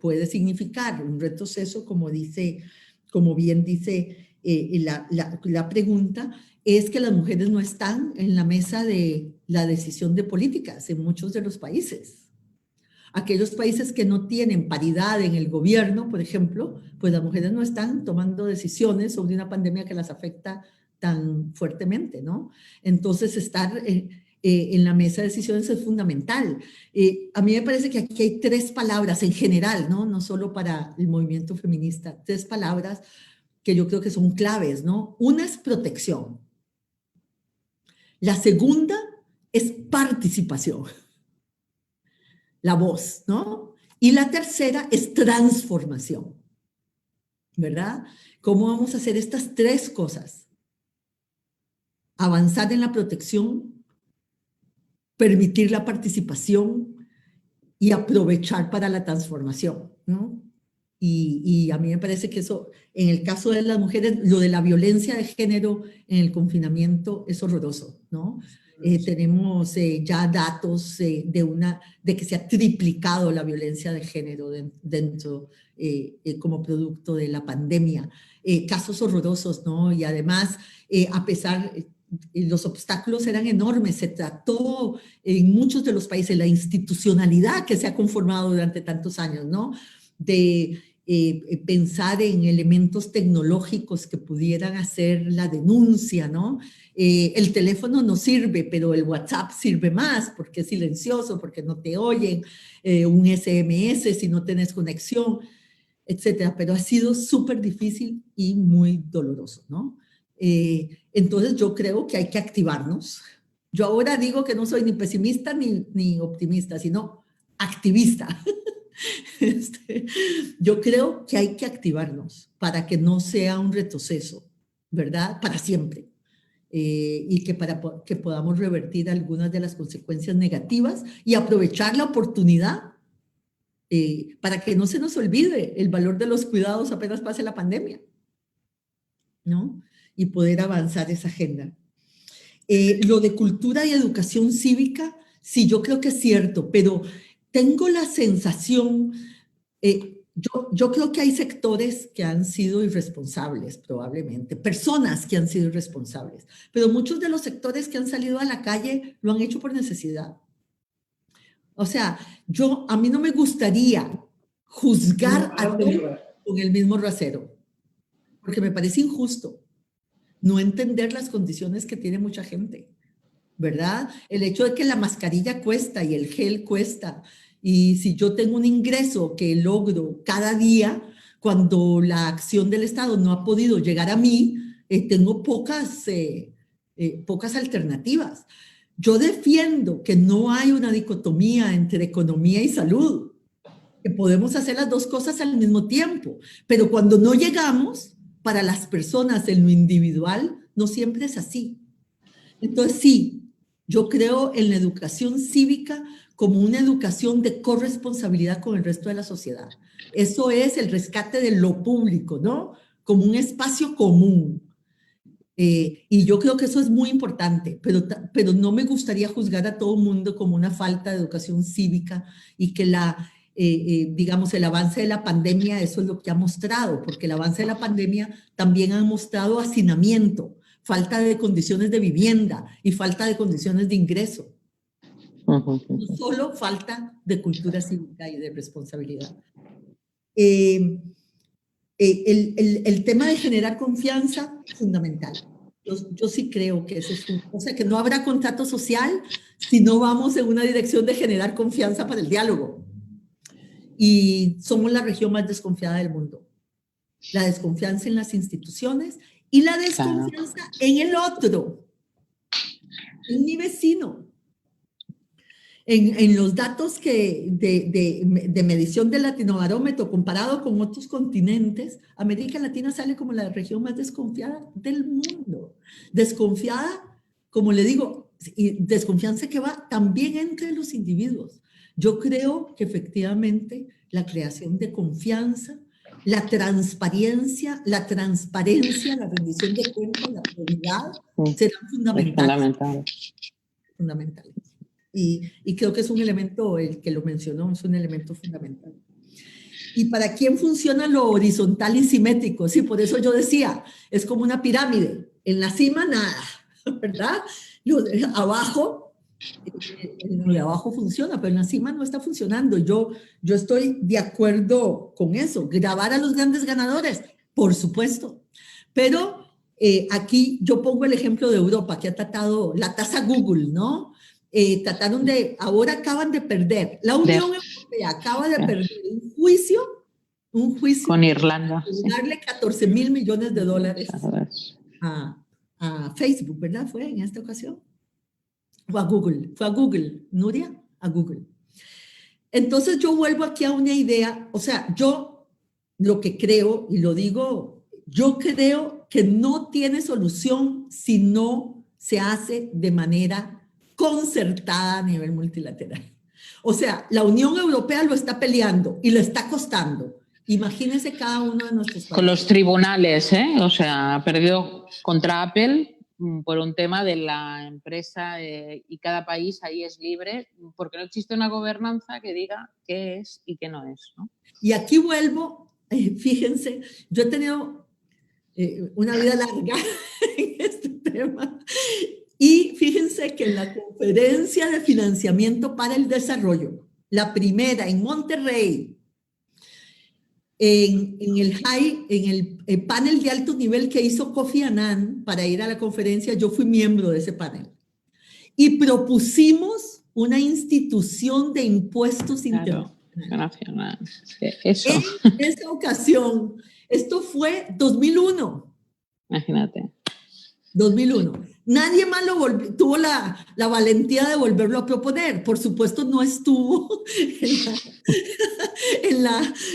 puede significar un retroceso, como bien dice la pregunta es que las mujeres no están en la mesa de la decisión de políticas en muchos de los países. Aquellos países que no tienen paridad en el gobierno, por ejemplo, pues las mujeres no están tomando decisiones sobre una pandemia que las afecta tan fuertemente, ¿no? Entonces, estar en la mesa de decisiones es fundamental. A mí me parece que aquí hay 3 palabras en general, ¿no? No solo para el movimiento feminista, 3 palabras que yo creo que son claves, ¿no? Una es protección. La segunda es participación, la voz, ¿no? Y la tercera es transformación, ¿verdad? ¿Cómo vamos a hacer estas 3 cosas? Avanzar en la protección, permitir la participación y aprovechar para la transformación, ¿no? Y a mí me parece que eso, en el caso de las mujeres, lo de la violencia de género en de es horroroso, ¿no? Tenemos ya datos de que se ha triplicado la violencia de género dentro, como producto de la pandemia. Casos horrorosos, ¿no? Y además, a pesar, los obstáculos eran enormes, se trató en muchos de los países la institucionalidad que se ha conformado durante tantos años, ¿no? De pensar en elementos tecnológicos que pudieran hacer la denuncia, ¿no? El teléfono no sirve, pero el WhatsApp sirve más porque es silencioso, porque no te oyen, un SMS si no tienes conexión, etcétera. Pero ha sido súper difícil y muy doloroso, ¿no? Entonces yo creo que hay que activarnos. Yo ahora digo que no soy ni pesimista ni optimista, sino activista. Yo creo que hay que activarnos para que no sea un retroceso, ¿verdad? Para siempre. Y que podamos revertir algunas de las consecuencias negativas y aprovechar la oportunidad para que no se nos olvide el valor de los cuidados apenas pase la pandemia, ¿no? Y poder avanzar esa agenda. Lo de cultura y educación cívica, sí, yo creo que es cierto, pero tengo la sensación, yo creo que hay sectores que han sido irresponsables, probablemente, personas que han sido irresponsables, pero muchos de los sectores que han salido a la calle lo han hecho por necesidad. O sea, a mí no me gustaría juzgar a todos con el mismo rasero, porque me parece injusto no entender las condiciones que tiene mucha gente, ¿verdad? El hecho de que la mascarilla cuesta y el gel cuesta, y si yo tengo un ingreso que logro cada día, cuando la acción del Estado no ha podido llegar a mí, tengo pocas alternativas. Yo defiendo que no hay una dicotomía entre economía y salud, que podemos hacer las 2 cosas al mismo tiempo, pero cuando no llegamos, para las personas en lo individual, no siempre es así. Entonces, sí, yo creo en la educación cívica como una educación de corresponsabilidad con el resto de la sociedad. Eso es el rescate de lo público, ¿no? Como un espacio común. Y yo creo que eso es muy importante, pero no me gustaría juzgar a todo el mundo como una falta de educación cívica y que digamos, el avance de la pandemia, eso es lo que ha mostrado, porque el avance de la pandemia también ha mostrado hacinamiento, falta de condiciones de vivienda y falta de condiciones de ingreso. No solo falta de cultura cívica y de responsabilidad. El tema de generar confianza, fundamental. Yo sí creo que o sea, que no habrá contrato social si no vamos en una dirección de generar confianza para el diálogo. Y somos la región más desconfiada del mundo. La desconfianza en las instituciones y la desconfianza en el otro, en mi vecino. En los datos de medición del Latinobarómetro comparado con otros continentes, América Latina sale como la región más desconfiada del mundo. Desconfiada, como le digo, y desconfianza que va también entre los individuos. Yo creo que efectivamente la creación de confianza, la transparencia, la rendición de cuentas, la prioridad serán fundamentales. Y creo que es un elemento, el que lo mencionó, es un elemento fundamental. ¿Y para quién funciona lo horizontal y simétrico? Sí, por eso yo decía, es como una pirámide. En la cima, nada, ¿verdad? Lo de abajo, lo de abajo funciona, pero en la cima no está funcionando. Yo estoy de acuerdo con eso. Grabar a los grandes ganadores, por supuesto. Pero aquí yo pongo el ejemplo de Europa, que ha tratado la tasa Google, ¿no? Trataron de, ahora acaban de perder. La Unión Europea acaba de perder un juicio con Irlanda, sí, darle 14.000 millones de dólares a Facebook, ¿verdad? ¿Fue en esta ocasión? O a Google. Fue a Google, Nuria, a Google. Entonces yo vuelvo aquí a una idea, o sea, yo lo que creo, y lo digo, yo creo que no tiene solución si no se hace de manera concertada a nivel multilateral. O sea, la Unión Europea lo está peleando y le está costando. Imagínense cada uno de nuestros países. Con los tribunales, ¿eh? O sea, ha perdido contra Apple por un tema de la empresa y cada país ahí es libre porque no existe una gobernanza que diga qué es y qué no es, ¿no? Y aquí vuelvo, fíjense, yo he tenido una vida larga en este tema. Y fíjense que en la conferencia de financiamiento para el desarrollo, la primera en Monterrey, en el panel de alto nivel que hizo Kofi Annan para ir a la conferencia, yo fui miembro de ese panel. Y propusimos una institución de impuestos internacional. Eso. En esa ocasión, esto fue 2001. Imagínate. 2001. Nadie más tuvo la valentía de volverlo a proponer. Por supuesto, no estuvo en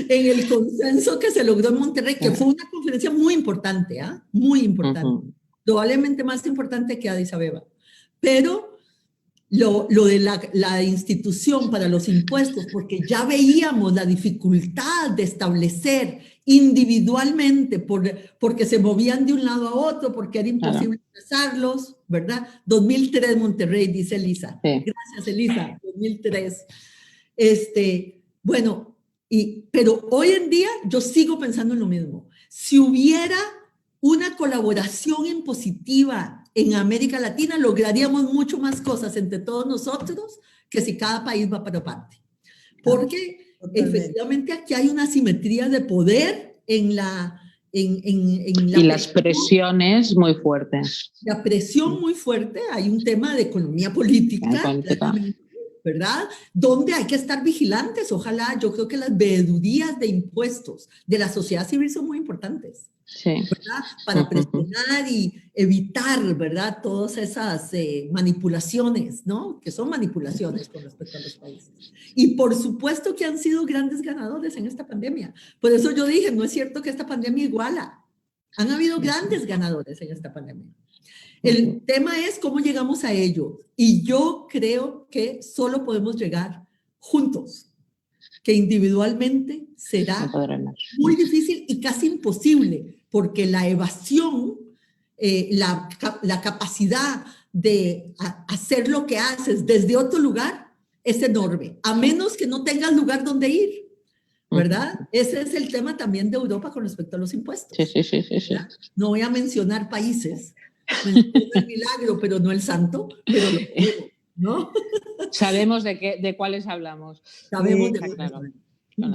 el consenso que se logró en Monterrey, que fue una conferencia muy importante, muy importante. Probablemente más importante que Addis Abeba. Pero lo de la institución para los impuestos, porque ya veíamos la dificultad de establecer individualmente, porque se movían de un lado a otro, porque era imposible expresarlos, ¿verdad? 2003 Monterrey, dice Elisa. Sí. Gracias, Elisa, 2003. Bueno, pero hoy en día yo sigo pensando en lo mismo. Si hubiera una colaboración impositiva en América Latina, lograríamos mucho más cosas entre todos nosotros que si cada país va para parte. Porque efectivamente aquí hay una asimetría de poder en la y las presiones muy fuertes. La presión muy fuerte, hay un tema de economía política, ¿verdad? Donde hay que estar vigilantes. Ojalá, yo creo que las veedurías de impuestos de la sociedad civil son muy importantes. Sí. ¿Verdad? Para presionar y evitar, ¿verdad? Todas esas manipulaciones, ¿no? Que son manipulaciones con respecto a los países. Y por supuesto que han sido grandes ganadores en esta pandemia. Por eso yo dije, no es cierto que esta pandemia iguala. Han habido grandes ganadores en esta pandemia. El tema es cómo llegamos a ello. Y yo creo que solo podemos llegar juntos. Que individualmente será muy difícil y casi imposible, porque la evasión, la capacidad de hacer lo que haces desde otro lugar es enorme, a menos que no tengas lugar donde ir, ¿verdad? Ese es el tema también de Europa con respecto a los impuestos. Sí. No voy a mencionar países, menciono el milagro, pero no el santo, pero lo digo, ¿no? Sabemos de cuáles hablamos. Sabemos de claro.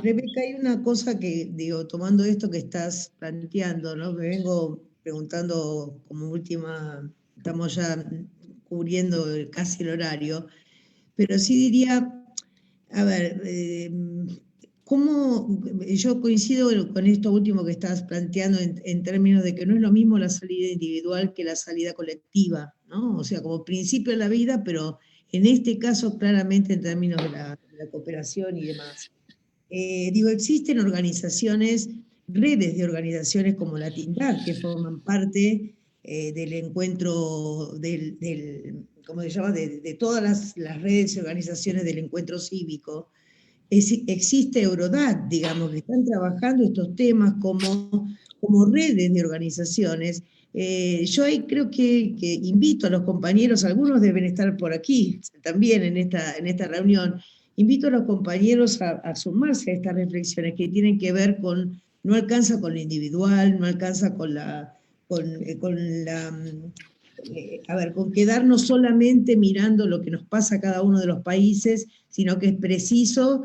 Rebeca, hay una cosa que, digo, tomando esto que estás planteando, ¿no? Me vengo preguntando como última, estamos ya cubriendo casi el horario, pero sí diría, a ver, ¿cómo? Yo coincido con esto último que estás planteando en términos de que no es lo mismo la salida individual que la salida colectiva, ¿no? O sea, como principio de la vida, pero en este caso claramente en términos de la cooperación y demás. Digo, existen organizaciones, redes de organizaciones como la TINDAD, que forman parte del encuentro, ¿cómo se llama?, de todas las redes y organizaciones del encuentro cívico. Existe Eurodat, digamos, que están trabajando estos temas como redes de organizaciones. Yo ahí creo que invito a los compañeros, algunos deben estar por aquí también en esta reunión, invito a los compañeros a sumarse a estas reflexiones que tienen que ver con, no alcanza con lo individual, no alcanza con con quedarnos solamente mirando lo que nos pasa a cada uno de los países, sino que es preciso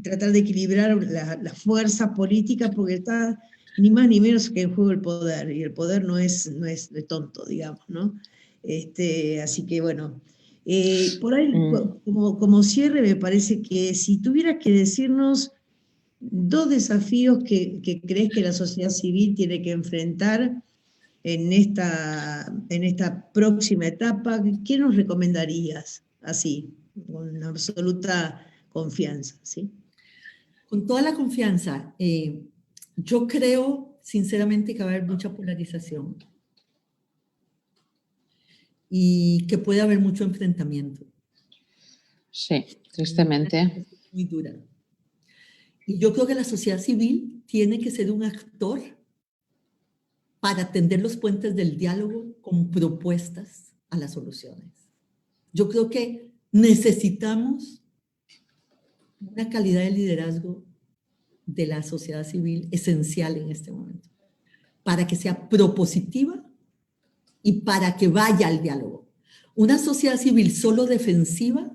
tratar de equilibrar las fuerzas políticas, porque está ni más ni menos que en juego el poder, y el poder no es de tonto, digamos, ¿no? Así que bueno, por ahí como cierre me parece que si tuvieras que decirnos 2 desafíos que crees que la sociedad civil tiene que enfrentar en esta próxima etapa, ¿qué nos recomendarías? Así, con absoluta confianza, ¿sí? Con toda la confianza, yo creo sinceramente que va a haber mucha polarización y que puede haber mucho enfrentamiento. Sí, tristemente. Muy dura. Y yo creo que la sociedad civil tiene que ser un actor para tender los puentes del diálogo con propuestas a las soluciones. Yo creo que necesitamos una calidad de liderazgo de la sociedad civil esencial en este momento, para que sea propositiva y para que vaya al diálogo. Una sociedad civil solo defensiva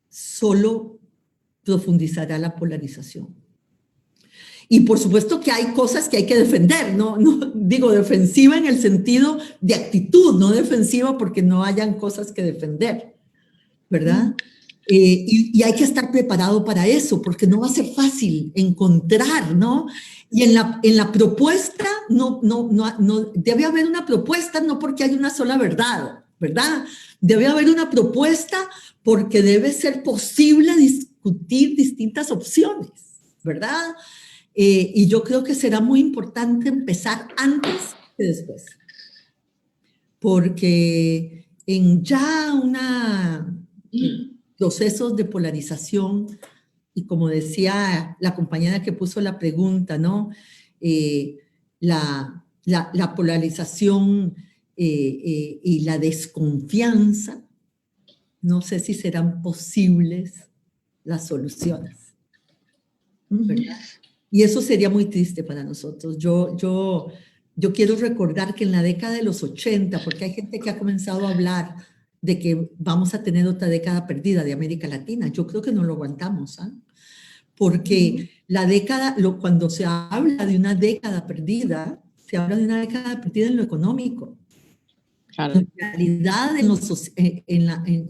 solo profundizará la polarización. Y por supuesto que hay cosas que hay que defender, no digo defensiva en el sentido de actitud, no defensiva porque no hayan cosas que defender, ¿verdad? Y hay que estar preparado para eso, porque no va a ser fácil encontrar, ¿no? Y en la propuesta, no debe haber una propuesta, no porque hay una sola verdad, ¿verdad? Debe haber una propuesta porque debe ser posible discutir distintas opciones, ¿verdad? Y yo creo que será muy importante empezar antes que después. Porque en ya procesos de polarización, y como decía la compañera que puso la pregunta, ¿no? La polarización y la desconfianza, no sé si serán posibles las soluciones, ¿verdad? Y eso sería muy triste para nosotros. Yo quiero recordar que en la década de los 80, porque hay gente que ha comenzado a hablar de que vamos a tener otra década perdida de América Latina, yo creo que no lo aguantamos, ¿eh? Porque la década, cuando se habla de una década perdida, se habla de una década perdida en lo económico. Claro. En realidad, en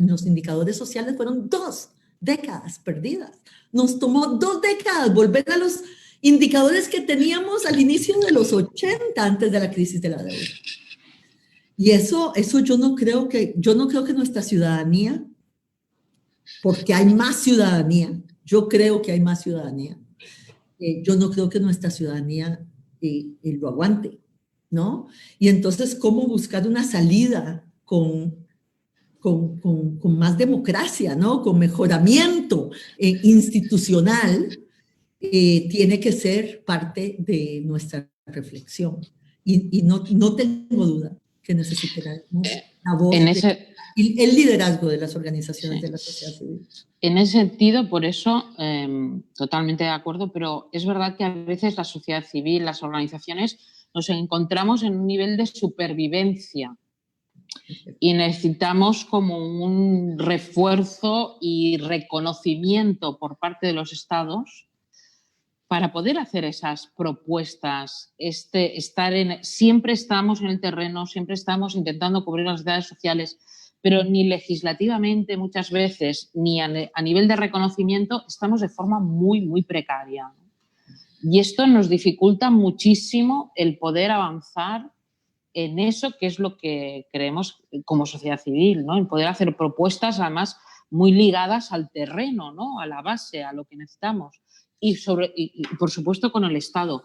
los indicadores sociales fueron 2 décadas perdidas. Nos tomó 2 décadas volver a los indicadores que teníamos al inicio de los 80, antes de la crisis de la deuda. Y eso yo no creo que nuestra ciudadanía, porque hay más ciudadanía, yo creo que hay más ciudadanía, yo no creo que nuestra ciudadanía lo aguante, ¿no? Y entonces, ¿cómo buscar una salida con más democracia, ¿no? Con mejoramiento institucional, tiene que ser parte de nuestra reflexión. Y no tengo duda que necesitará la voz el liderazgo de las organizaciones de la sociedad civil. En ese sentido, por eso, totalmente de acuerdo, pero es verdad que a veces la sociedad civil, las organizaciones, nos encontramos en un nivel de supervivencia y necesitamos como un refuerzo y reconocimiento por parte de los estados para poder hacer esas propuestas. Siempre estamos en el terreno, siempre estamos intentando cubrir las necesidades sociales, pero ni legislativamente muchas veces, ni a nivel de reconocimiento, estamos de forma muy, muy precaria. Y esto nos dificulta muchísimo el poder avanzar en eso que es lo que creemos como sociedad civil, ¿no? El poder hacer propuestas, además, muy ligadas al terreno, ¿no? A la base, a lo que necesitamos. Y por supuesto, con el Estado.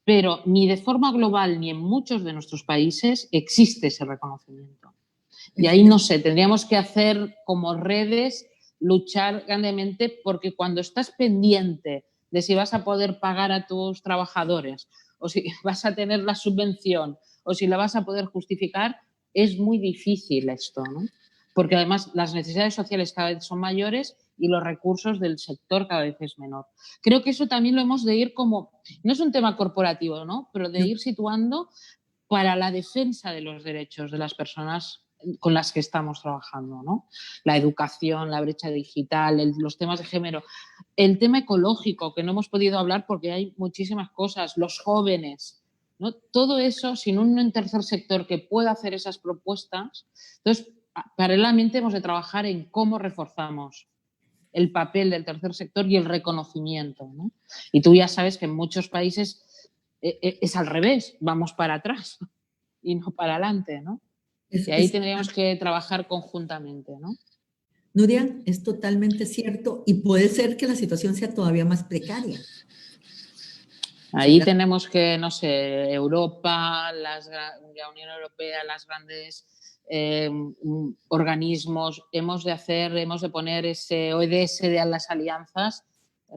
Pero ni de forma global ni en muchos de nuestros países existe ese reconocimiento. Y ahí, no sé, tendríamos que hacer como redes, luchar grandemente, porque cuando estás pendiente de si vas a poder pagar a tus trabajadores o si vas a tener la subvención o si la vas a poder justificar, es muy difícil esto, ¿no? porque además las necesidades sociales cada vez son mayores y los recursos del sector cada vez es menor. Creo que eso también lo hemos de ir como, no es un tema corporativo, ¿no? Pero de ir situando para la defensa de los derechos de las personas con las que estamos trabajando, ¿no? La educación, la brecha digital, los temas de género, el tema ecológico, que no hemos podido hablar porque hay muchísimas cosas, los jóvenes, ¿no? Todo eso, sin un tercer sector que pueda hacer esas propuestas, entonces, paralelamente hemos de trabajar en cómo reforzamos el papel del tercer sector y el reconocimiento, ¿no? Y tú ya sabes que en muchos países es al revés, vamos para atrás y no para adelante, ¿no? Y ahí tendríamos que trabajar conjuntamente, ¿no? Nuria, es totalmente cierto y puede ser que la situación sea todavía más precaria. Ahí tenemos que, no sé, Europa, la Unión Europea, las grandes organismos, hemos de poner ese ODS de las alianzas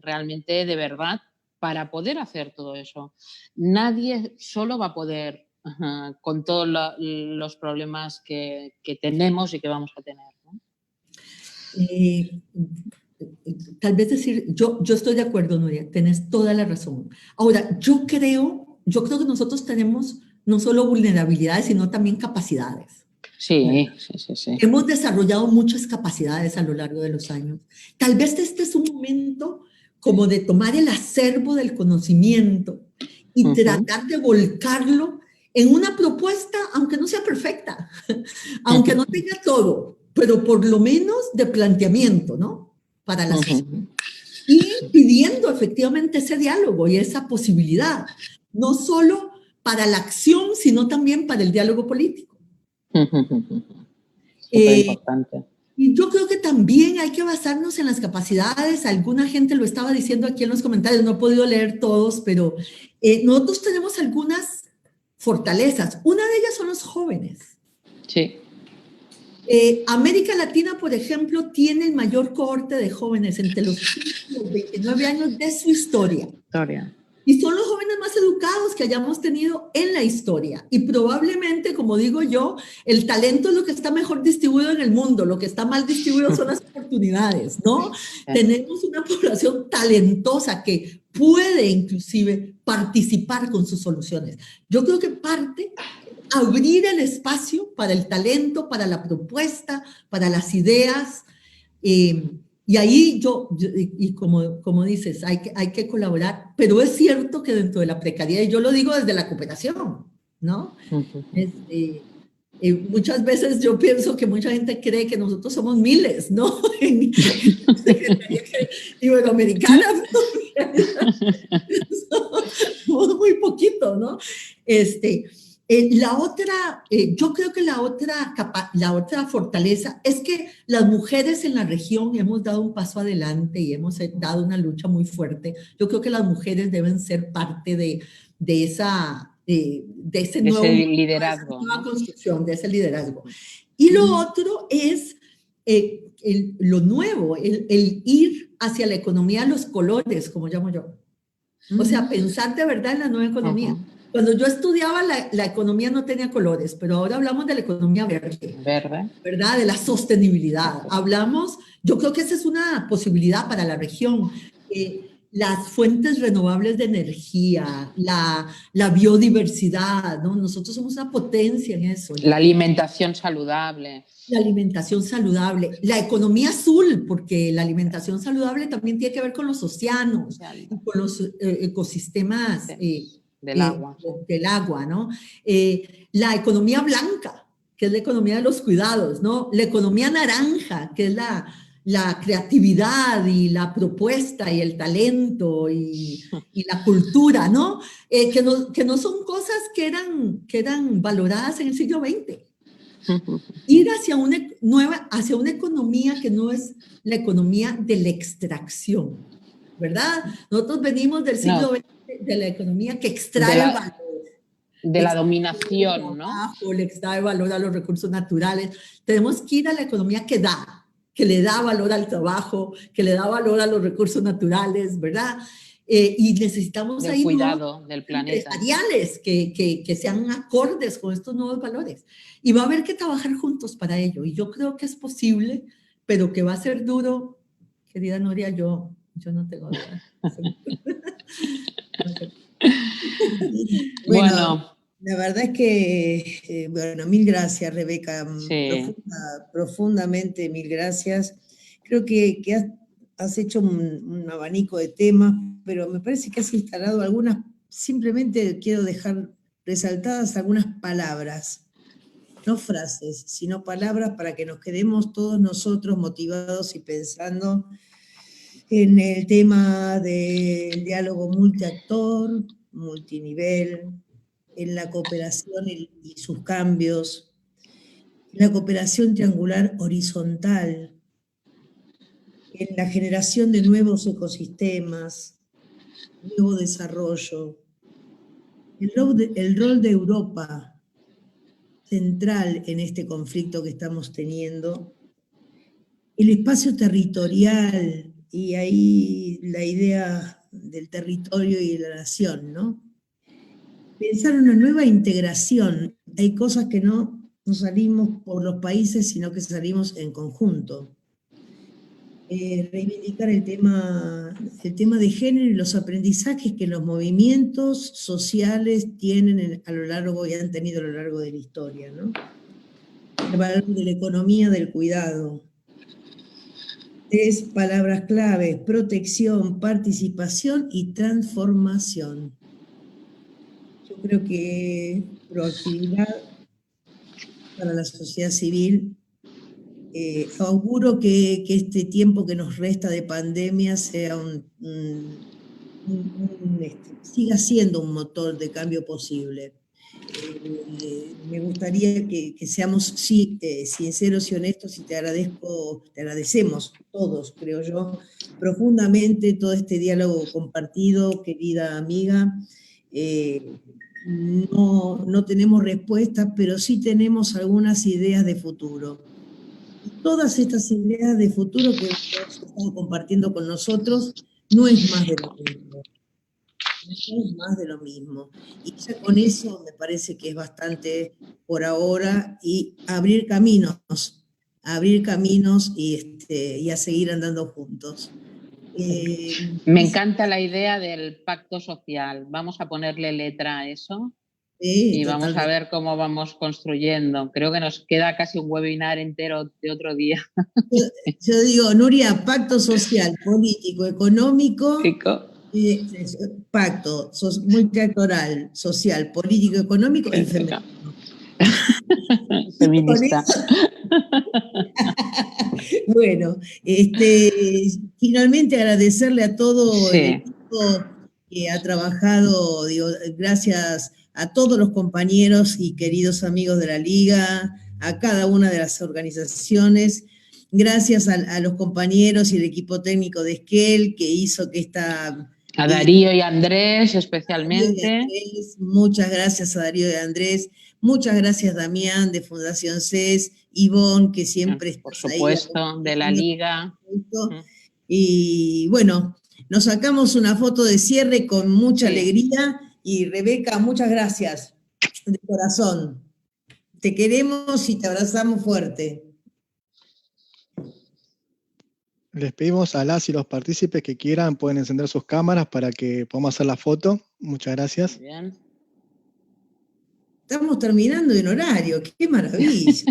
realmente de verdad para poder hacer todo eso. Nadie solo va a poder con todos los problemas que tenemos y que vamos a tener, ¿no? Tal vez decir, yo estoy de acuerdo, Nuria, tenés toda la razón. Ahora, yo creo que nosotros tenemos no solo vulnerabilidades, sino también capacidades. Sí. Hemos desarrollado muchas capacidades a lo largo de los años. Tal vez este es un momento como de tomar el acervo del conocimiento y tratar de volcarlo en una propuesta, aunque no sea perfecta, aunque no tenga todo, pero por lo menos de planteamiento, ¿no? Para la sociedad. Y pidiendo efectivamente ese diálogo y esa posibilidad, no solo para la acción, sino también para el diálogo político. Importante. Y yo creo que también hay que basarnos en las capacidades. Alguna gente lo estaba diciendo aquí en los comentarios, no he podido leer todos, pero nosotros tenemos algunas fortalezas. Una de ellas son los jóvenes. Sí. América Latina, por ejemplo, tiene el mayor cohorte de jóvenes entre los 15 y los 29 años de su historia. Y son los jóvenes más educados que hayamos tenido en la historia. Y probablemente, como digo yo, el talento es lo que está mejor distribuido en el mundo. Lo que está mal distribuido son las oportunidades, ¿no? Tenemos una población talentosa que puede inclusive participar con sus soluciones. Yo creo que parte abrir el espacio para el talento, para la propuesta, para las ideas. Y ahí y como dices, hay que colaborar, pero es cierto que dentro de la precariedad, y yo lo digo desde la cooperación, ¿no? Muchas veces yo pienso que mucha gente cree que nosotros somos miles, ¿no? En la Secretaría Iberoamericana, somos muy poquito, ¿no? Yo creo que la otra fortaleza es que las mujeres en la región hemos dado un paso adelante y hemos dado una lucha muy fuerte. Yo creo que las mujeres deben ser parte de ese nuevo liderazgo, nueva construcción, de ese liderazgo. Y lo otro es lo nuevo, el ir hacia la economía de los colores, como llamo yo. O sea, pensar de verdad en la nueva economía. Cuando yo estudiaba, la economía no tenía colores, pero ahora hablamos de la economía verde, ¿verdad? De la sostenibilidad. Yo creo que esa es una posibilidad para la región. Las fuentes renovables de energía, la biodiversidad, ¿no? Nosotros somos una potencia en eso. La alimentación saludable. La alimentación saludable, la economía azul, porque la alimentación saludable también tiene que ver con los océanos, con los ecosistemas del agua, ¿no? La economía blanca, que es la economía de los cuidados, ¿no? La economía naranja, que es la creatividad y la propuesta y el talento y la cultura, ¿no? Que no son cosas que eran valoradas en el siglo XX. Ir hacia una economía que no es la economía de la extracción, ¿verdad? Nosotros venimos del siglo XX, de la economía que extrae valor. De la dominación, ¿no? Le extrae valor a los recursos naturales. Tenemos que ir a la economía que le da valor al trabajo, que le da valor a los recursos naturales, ¿verdad? y necesitamos Del ahí nuevos cuidado del planeta. empresariales que sean acordes con estos nuevos valores. Y va a haber que trabajar juntos para ello. Y yo creo que es posible, pero que va a ser duro. Querida Nuria, yo no tengo duda. Bueno, la verdad es que, bueno, mil gracias, Rebeca. Sí. Profundamente mil gracias. Creo que has hecho un abanico de temas, pero me parece que has instalado algunas, simplemente quiero dejar resaltadas algunas palabras, no frases, sino palabras para que nos quedemos todos nosotros motivados y pensando en el tema del diálogo multiactor, multinivel, en la cooperación y sus cambios, la cooperación triangular horizontal, en la generación de nuevos ecosistemas, nuevo desarrollo, el rol de Europa central en este conflicto que estamos teniendo, el espacio territorial y ahí la idea del territorio y de la nación, ¿no? Pensar una nueva integración. Hay cosas que no salimos por los países, sino que salimos en conjunto. Reivindicar el tema de género y los aprendizajes que los movimientos sociales tienen a lo largo y han tenido a lo largo de la historia, ¿no? El valor de la economía del cuidado. 3 palabras claves: protección, participación y transformación. Yo creo que proactividad para la sociedad civil. Auguro que este tiempo que nos resta de pandemia sea siga siendo un motor de cambio posible. Me gustaría que seamos sinceros y honestos, y te agradecemos todos, creo yo, profundamente todo este diálogo compartido, querida amiga. No tenemos respuestas, pero sí tenemos algunas ideas de futuro. Todas estas ideas de futuro que vos estás compartiendo con nosotros no es más de lo mismo. No es más de lo mismo. Y ya con eso me parece que es bastante por ahora, y abrir caminos y a seguir andando juntos. Me encanta la idea del pacto social. Vamos a ponerle letra a eso y vamos a ver cómo vamos construyendo. Creo que nos queda casi un webinar entero de otro día. Yo digo, Nuria, pacto social, político, económico. Pacto multiactoral, social, político, económico y femenino. Feminista. Bueno, finalmente agradecerle a todo el equipo que ha trabajado, digo, gracias a todos los compañeros y queridos amigos de la Liga, a cada una de las organizaciones, gracias a los compañeros y el equipo técnico de Esquel que hizo que esta... A Darío y Andrés especialmente. Muchas gracias a Darío y Andrés, muchas gracias Damián de Fundación CES, Ivonne, que siempre está por supuesto, ahí, de la Liga. Y bueno, nos sacamos una foto de cierre con mucha alegría, y Rebeca, muchas gracias de corazón. Te queremos y te abrazamos fuerte. Les pedimos a las y los partícipes que quieran, pueden encender sus cámaras para que podamos hacer la foto. Muchas gracias. Muy bien. Estamos terminando en horario, qué maravilla.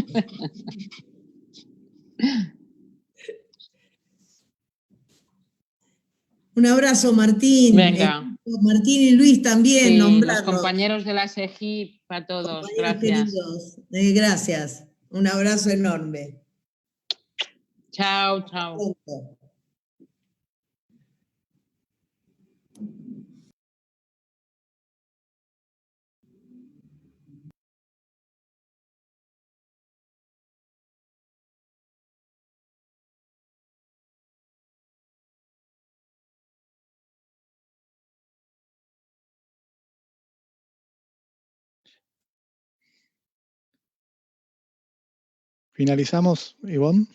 Un abrazo, Martín. Venga. Martín y Luis también, nombrarlos. Los compañeros de la SEGI, para todos. Gracias. Queridos, gracias. Un abrazo enorme. Chao, chao. Finalizamos, Ivonne.